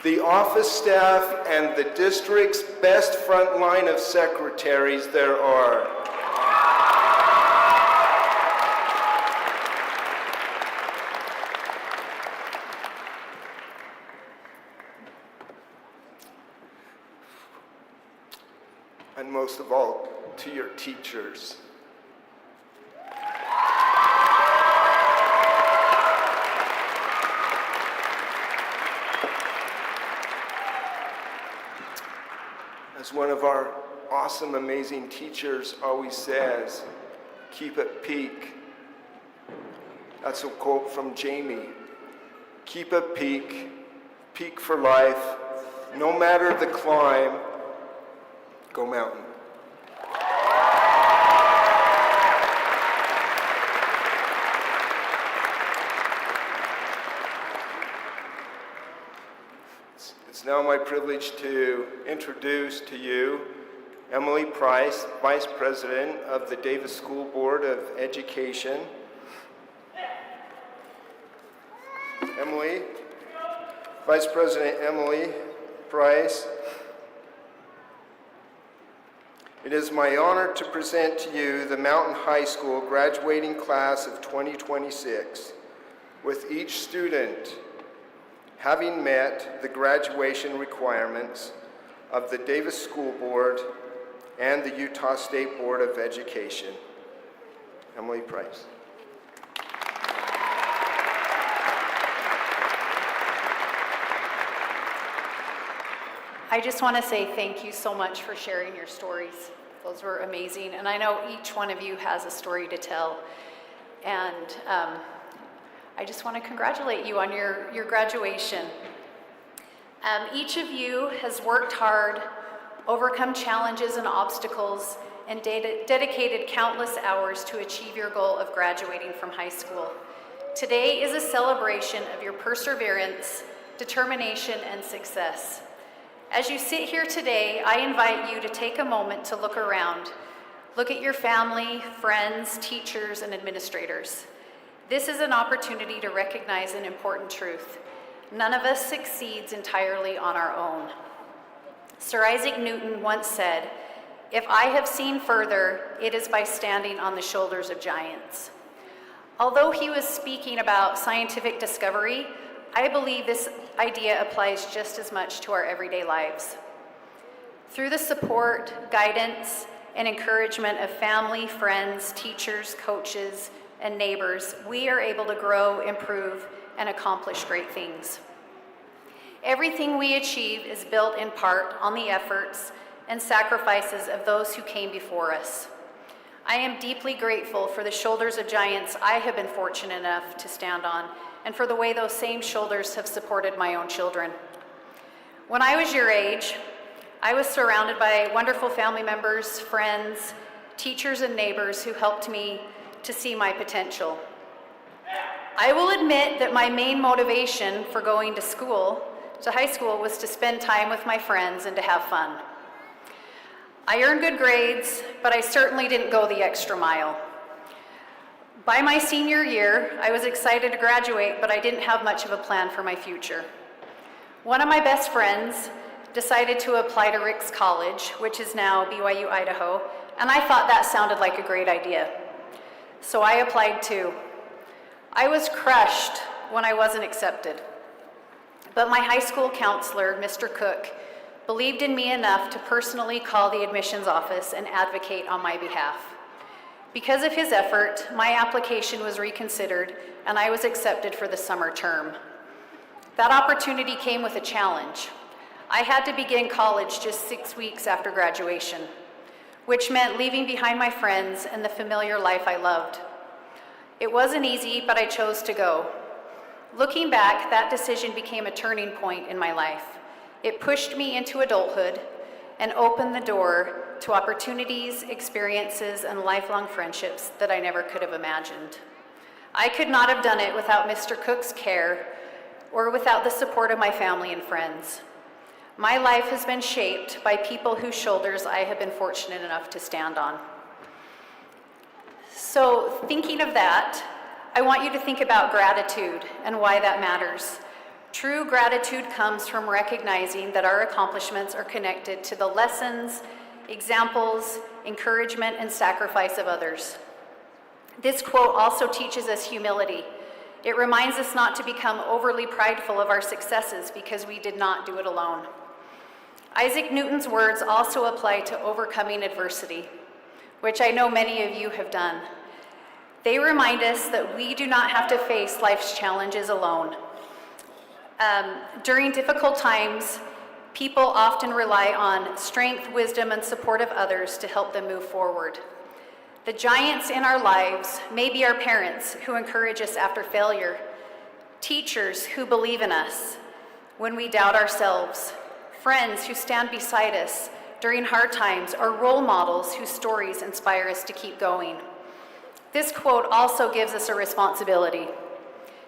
[SPEAKER 10] The office staff and the district's best front line of secretaries there are. and most of all, to your teachers. As one of our awesome, amazing teachers always says, keep it peak. That's a quote from Jamie. Keep it peak, peak for life. No matter the climb, go mountain. It's now my privilege to introduce to you Emily Price, Vice President of the Davis School Board of Education. Emily, Vice President Emily Price, it is my honor to present to you the Mountain High School graduating class of 2026, with each student having met the graduation requirements of the Davis School Board and the Utah State Board of Education. Emily Price.
[SPEAKER 11] I just want to say thank you so much for sharing your stories. Those were amazing, and I know each one of you has a story to tell. And I just want to congratulate you on your graduation. Each of you has worked hard, overcome challenges and obstacles, and dedicated countless hours to achieve your goal of graduating from high school. Today is a celebration of your perseverance, determination, and success. As you sit here today, I invite you to take a moment to look around. Look at your family, friends, teachers, and administrators. This is an opportunity to recognize an important truth. None of us succeeds entirely on our own. Sir Isaac Newton once said, "If I have seen further, it is by standing on the shoulders of giants." Although he was speaking about scientific discovery, I believe this idea applies just as much to our everyday lives. Through the support, guidance, and encouragement of family, friends, teachers, coaches, and neighbors, we are able to grow, improve, and accomplish great things. Everything we achieve is built in part on the efforts and sacrifices of those who came before us. I am deeply grateful for the shoulders of giants I have been fortunate enough to stand on, and for the way those same shoulders have supported my own children. When I was your age, I was surrounded by wonderful family members, friends, teachers, and neighbors who helped me to see my potential. I will admit that my main motivation for going to high school, was to spend time with my friends and to have fun. I earned good grades, but I certainly didn't go the extra mile. By my senior year, I was excited to graduate, but I didn't have much of a plan for my future. One of my best friends decided to apply to Ricks College, which is now BYU Idaho, and I thought that sounded like a great idea. So I applied too. I was crushed when I wasn't accepted. But my high school counselor, Mr. Cook, believed in me enough to personally call the admissions office and advocate on my behalf. Because of his effort, my application was reconsidered and I was accepted for the summer term. That opportunity came with a challenge. I had to begin college just 6 weeks after graduation, which meant leaving behind my friends and the familiar life I loved. It wasn't easy, but I chose to go. Looking back, that decision became a turning point in my life. It pushed me into adulthood and opened the door to opportunities, experiences, and lifelong friendships that I never could have imagined. I could not have done it without Mr. Cook's care or without the support of my family and friends. My life has been shaped by people whose shoulders I have been fortunate enough to stand on. So, thinking of that, I want you to think about gratitude and why that matters. True gratitude comes from recognizing that our accomplishments are connected to the lessons, examples, encouragement, and sacrifice of others. This quote also teaches us humility. It reminds us not to become overly prideful of our successes because we did not do it alone. Isaac Newton's words also apply to overcoming adversity, which I know many of you have done. They remind us that we do not have to face life's challenges alone. During difficult times, people often rely on strength, wisdom, and support of others to help them move forward. The giants in our lives may be our parents who encourage us after failure, teachers who believe in us when we doubt ourselves, friends who stand beside us during hard times, or role models whose stories inspire us to keep going. This quote also gives us a responsibility.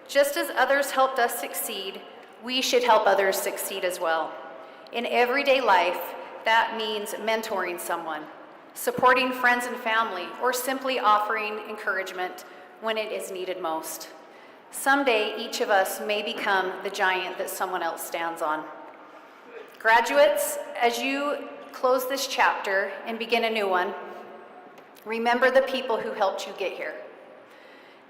[SPEAKER 11] Just as others helped us succeed, we should help others succeed as well. In everyday life, that means mentoring someone, supporting friends and family, or simply offering encouragement when it is needed most. Someday, each of us may become the giant that someone else stands on. Graduates, as you close this chapter and begin a new one, remember the people who helped you get here.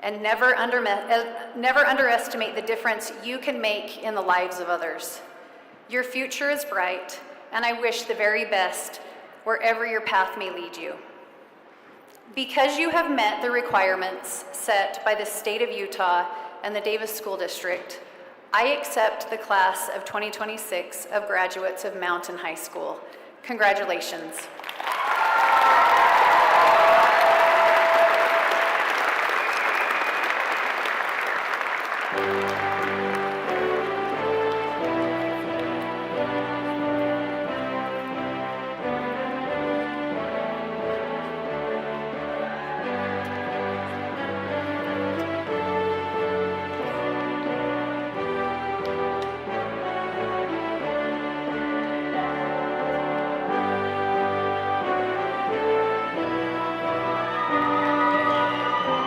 [SPEAKER 11] And never underestimate the difference you can make in the lives of others. Your future is bright, and I wish the very best wherever your path may lead you. Because you have met the requirements set by the state of Utah and the Davis School District, I accept the class of 2026 of graduates of Mountain High School. Congratulations.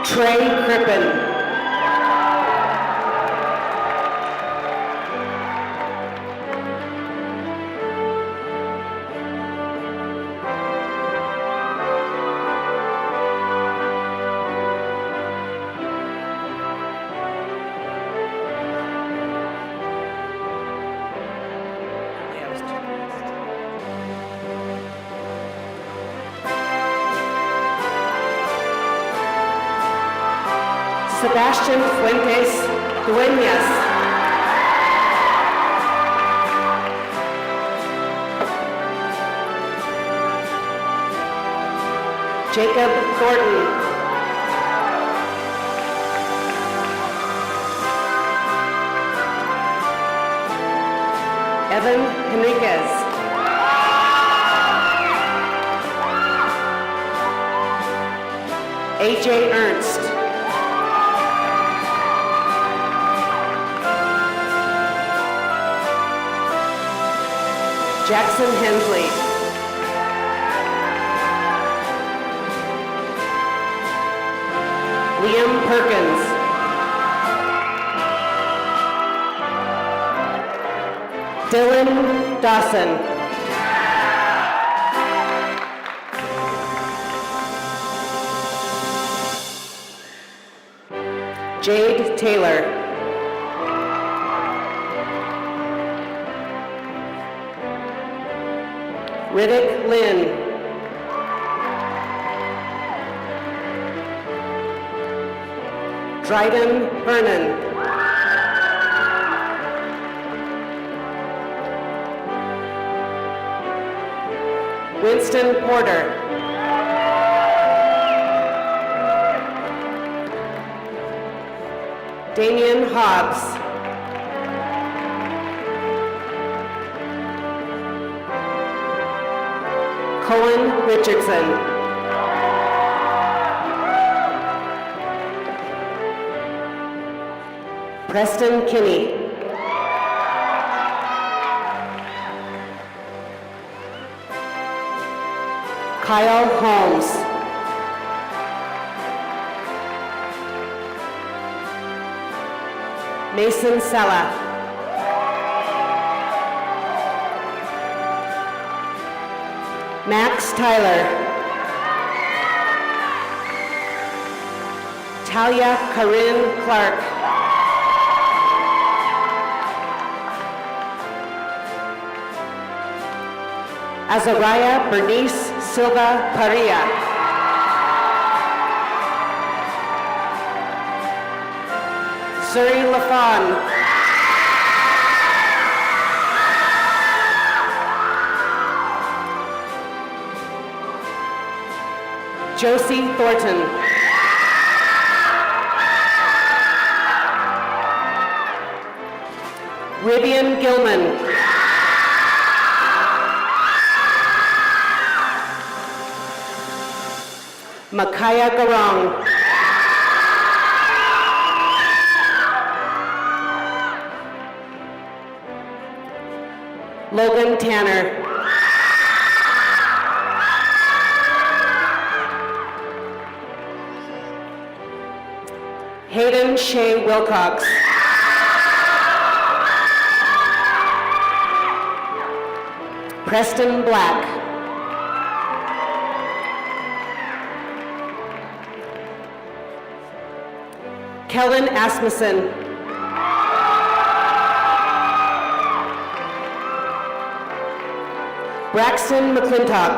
[SPEAKER 12] Trey Crippen. Sebastian Fuentes Dueñas. Jacob Thornton. Evan Henriquez. AJ Ernst. Jackson Hensley. Liam Perkins. Dylan Dawson. Jade Taylor. Riddick Lynn. Dryden Vernon. Winston Porter. Damian Hobbs. Cohen Richardson. Preston Kinney. Kyle Holmes. Mason Sella. Max Tyler. Talia Corinne Clark. Azariah Bernice Silva Paria. Zuri Lafon. Josie Thornton. Rivian Gilman. Makaya Garong. Logan Tanner. Hayden Shea Wilcox. Preston Black. Kellen Asmussen. Braxton McClintock.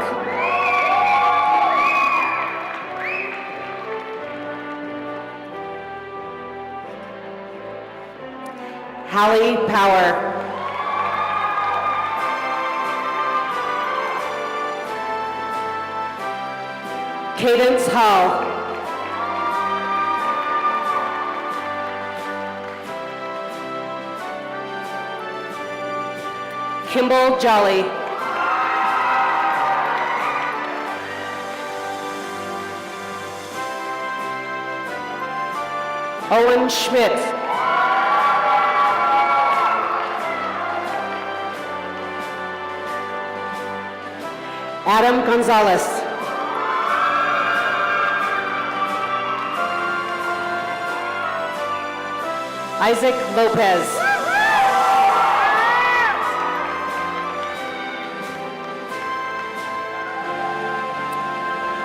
[SPEAKER 12] Hallie Power. Cadence Hall. Kimball Jolly. Owen Schmidt. Adam Gonzalez. Isaac Lopez.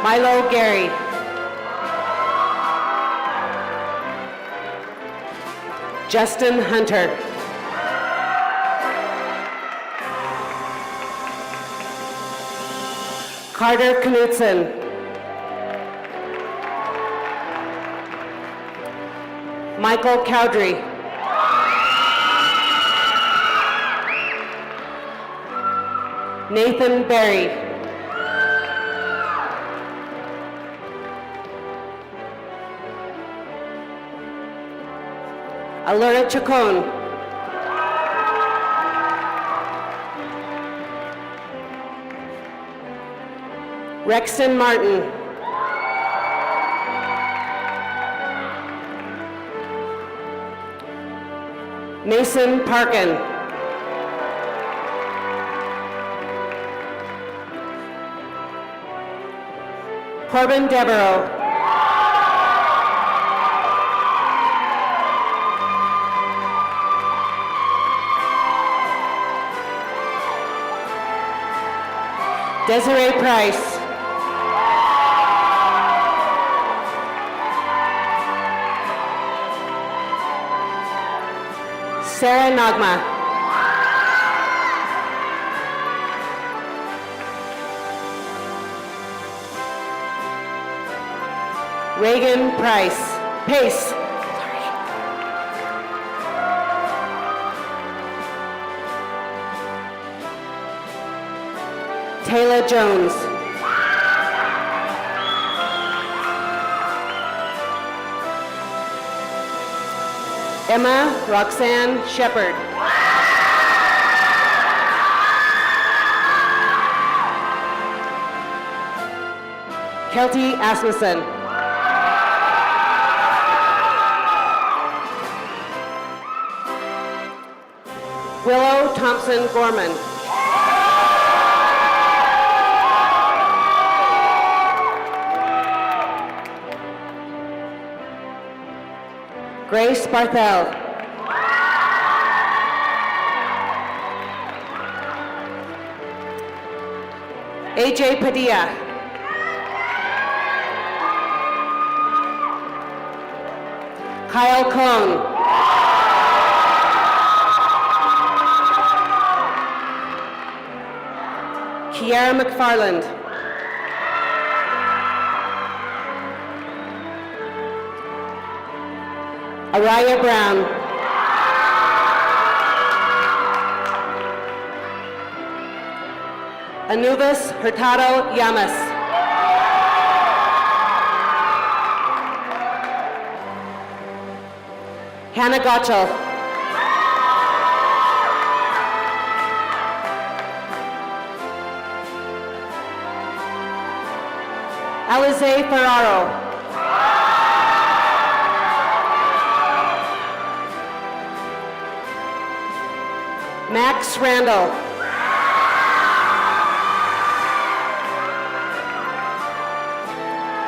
[SPEAKER 12] Milo Gary. Justin Hunter. Carter Knudsen. Michael Cowdrey. Nathan Berry. Alura Chacon. Rexton Martin. Mason Parkin. Corbin Devereaux. Desiree Price. Sarah Nagma. Reagan Pace. Taylor Jones. Emma Roxanne Shepard. Kelty Asmussen. Willow Thompson Gorman. Grace Barthel. AJ Padilla. Kyle Cohn. Kiara McFarland. Araya Brown. Anubis Hurtado Llamas. Hannah Gotchel. Alize Ferraro. Max Randall.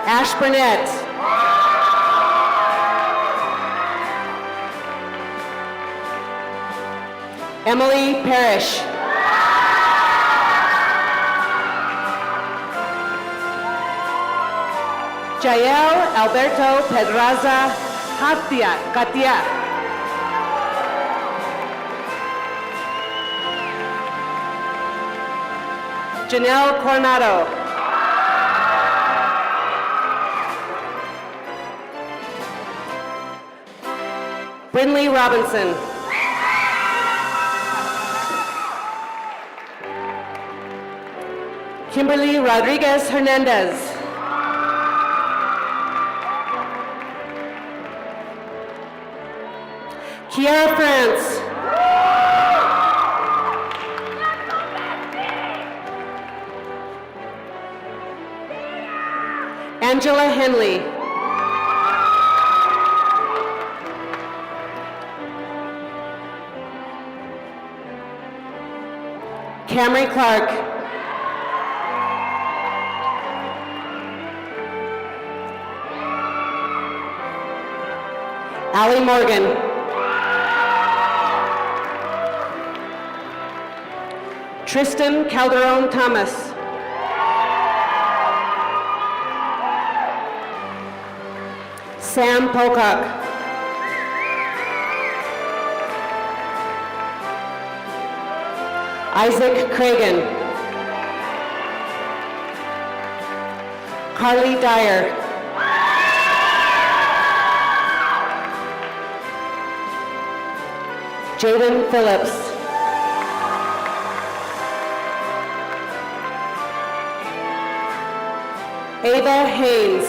[SPEAKER 12] Ash Burnett. Emily Parrish. Jael Alberto Pedraza Katia. Janelle Coronado. Brinley Robinson. Kimberly Rodriguez Hernandez. Kiara France. Angela Henley. Camry Clark. Allie Morgan. Tristan Calderon Thomas. Sam Pocock. Isaac Cragen. Carly Dyer. Jaden Phillips. Ava Haynes.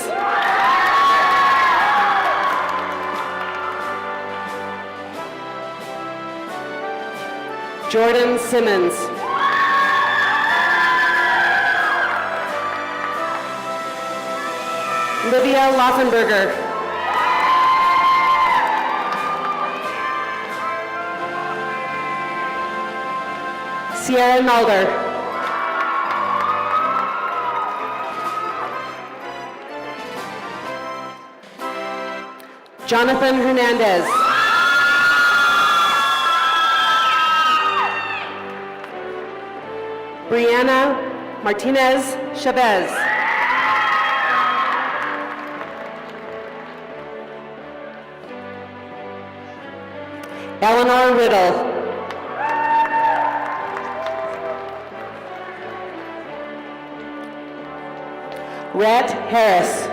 [SPEAKER 12] Jordan Simmons. Livia Laufenberger. Sierra Mulder. Jonathan Hernandez. Brianna Martinez Chavez. Eleanor Riddle. Rhett Harris.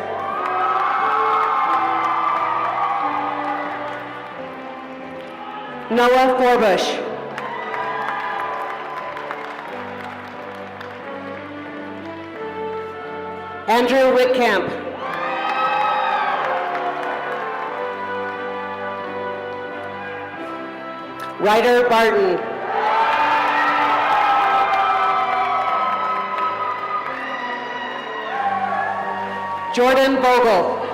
[SPEAKER 12] Noah Forbush. Andrew Whitcamp. Ryder Barton. Jordan Vogel.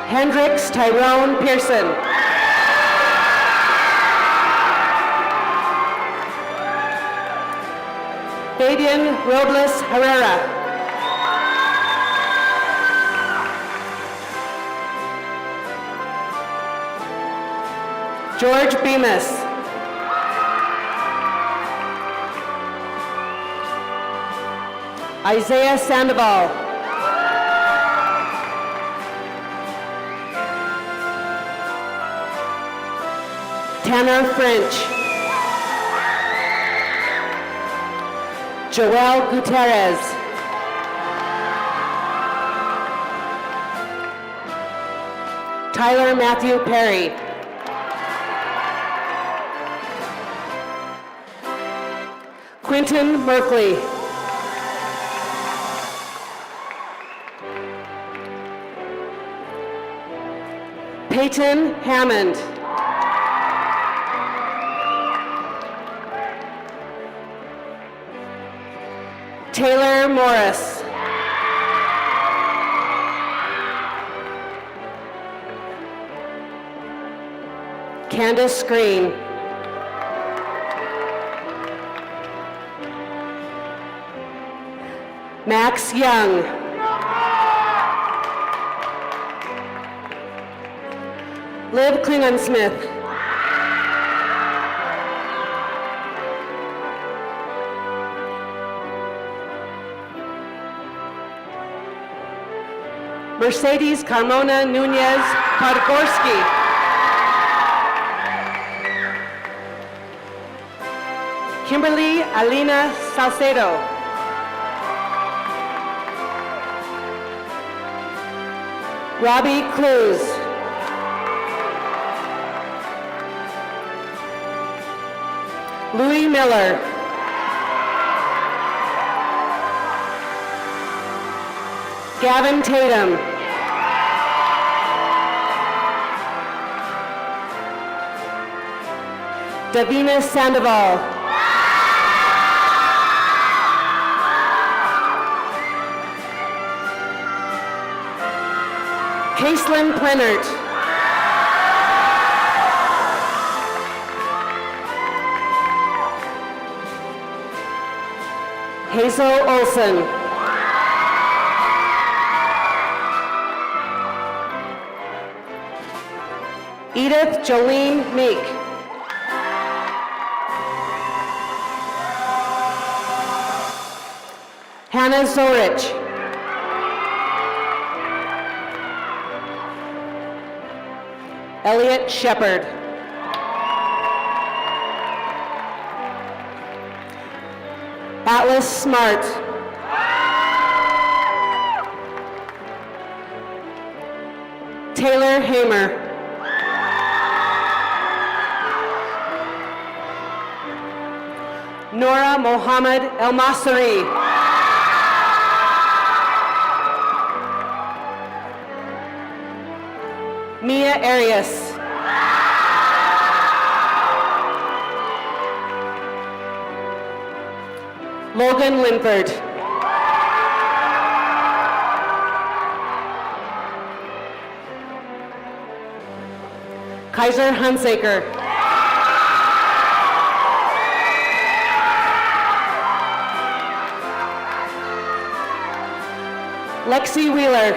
[SPEAKER 12] Hendrix Tyrone Pearson. Fabian Robles Herrera. George Bemis. Isaiah Sandoval. Tanner French. Joel Gutierrez. Tyler Matthew Perry. Quentin Merkley. Peyton Hammond. Taylor Morris. Candace Green. Max Young. Liv Klingon-Smith. Mercedes Carmona Nunez Podgorski. Kimberly Alina Salcedo. Robbie Cruz. Louis Miller. Gavin Tatum. Davina Sandoval. Caitlin Plenert. Hazel Olson. Edith Jolene Meek. Hannah Zorich. Elliot Shepard. Atlas Smart. Taylor Hamer. Nora Mohammed El Masri. Mia Arias. Logan Linford. Kaiser Hunsaker. Lexi Wheeler.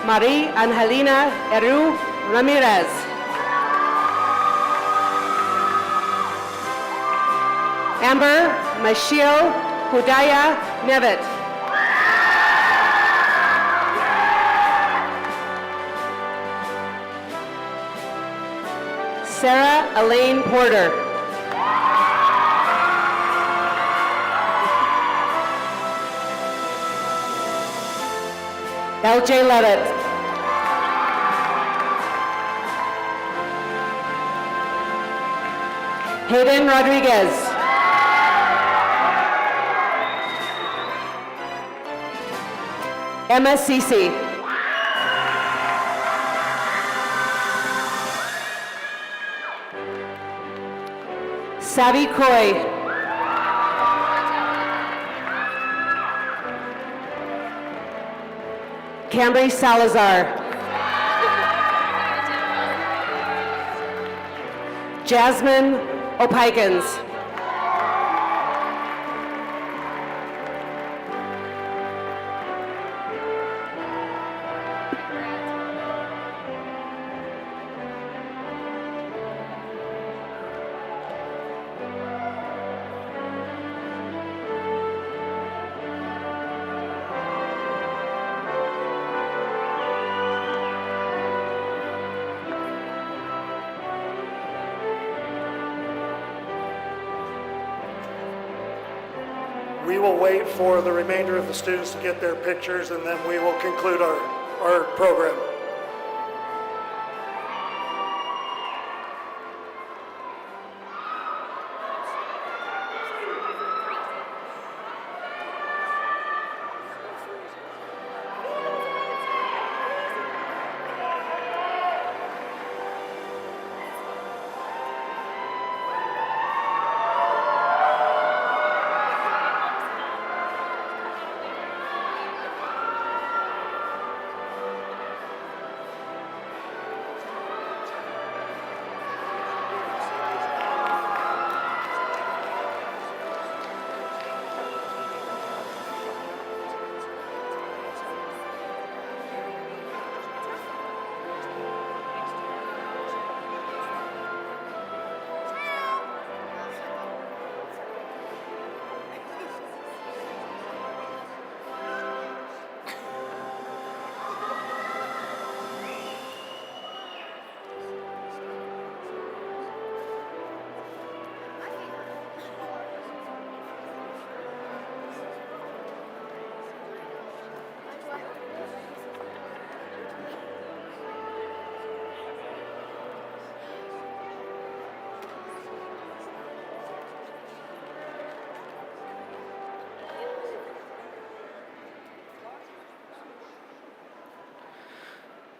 [SPEAKER 12] Marie Angelina Eru Ramirez. Amber Mashiel Hudaya Nevet. Sarah Elaine Porter. LJ Levitt. Hayden Rodriguez. Emma Cece. Savvy Coy. Cambry Salazar. Jasmine Opikins.
[SPEAKER 2] we will wait for the remainder of the students to get their pictures, and then we will conclude our program.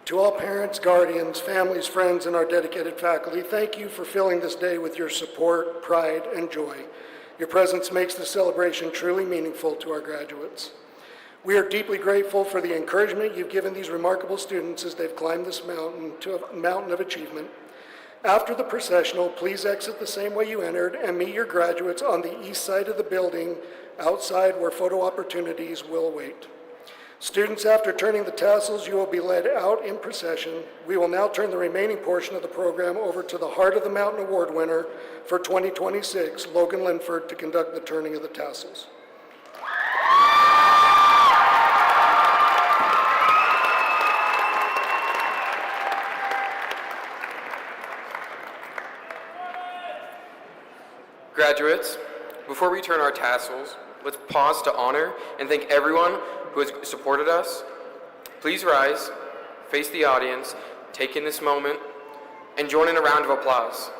[SPEAKER 2] To all parents, guardians, families, friends, and our dedicated faculty, thank you for filling this day with your support, pride, and joy. Your presence makes the celebration truly meaningful to our graduates. We are deeply grateful for the encouragement you've given these remarkable students as they've climbed this mountain to a mountain of achievement. After the processional, please exit the same way you entered and meet your graduates on the east side of the building, outside where photo opportunities will await. Students, after turning the tassels, you will be led out in procession. We will now turn the remaining portion of the program over to the Heart of the Mountain Award winner for 2026, Logan Linford, to conduct the turning of the tassels.
[SPEAKER 13] Graduates, before we turn our tassels, let's pause to honor and thank everyone who has supported us. Please rise, face the audience, take in this moment, and join in a round of applause.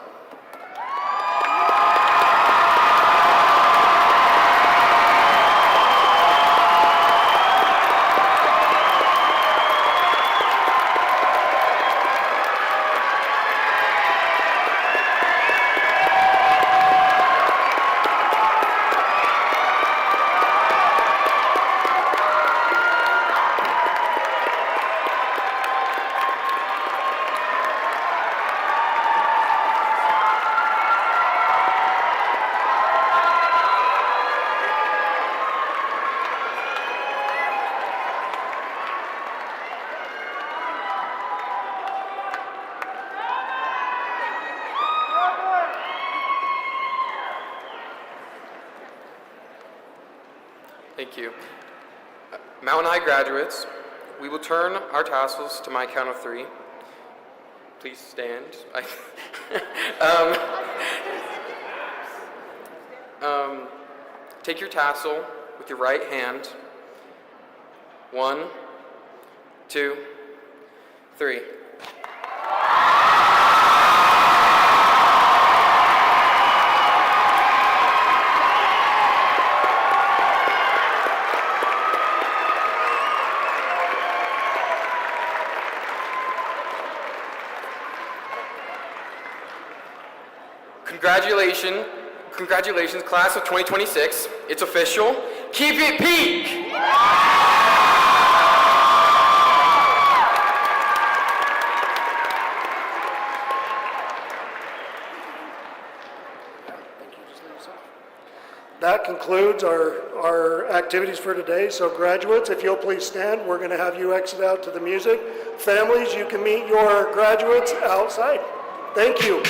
[SPEAKER 13] Thank you. Mountain High graduates, we will turn our tassels to my count of 3. Please stand. Take your tassel with your right hand. 1, 2, 3. Congratulations, class of 2026. It's official. Keep it peak!
[SPEAKER 2] That concludes our activities for today. So graduates, if you'll please stand, we're going to have you exit out to the music. Families, you can meet your graduates outside. Thank you.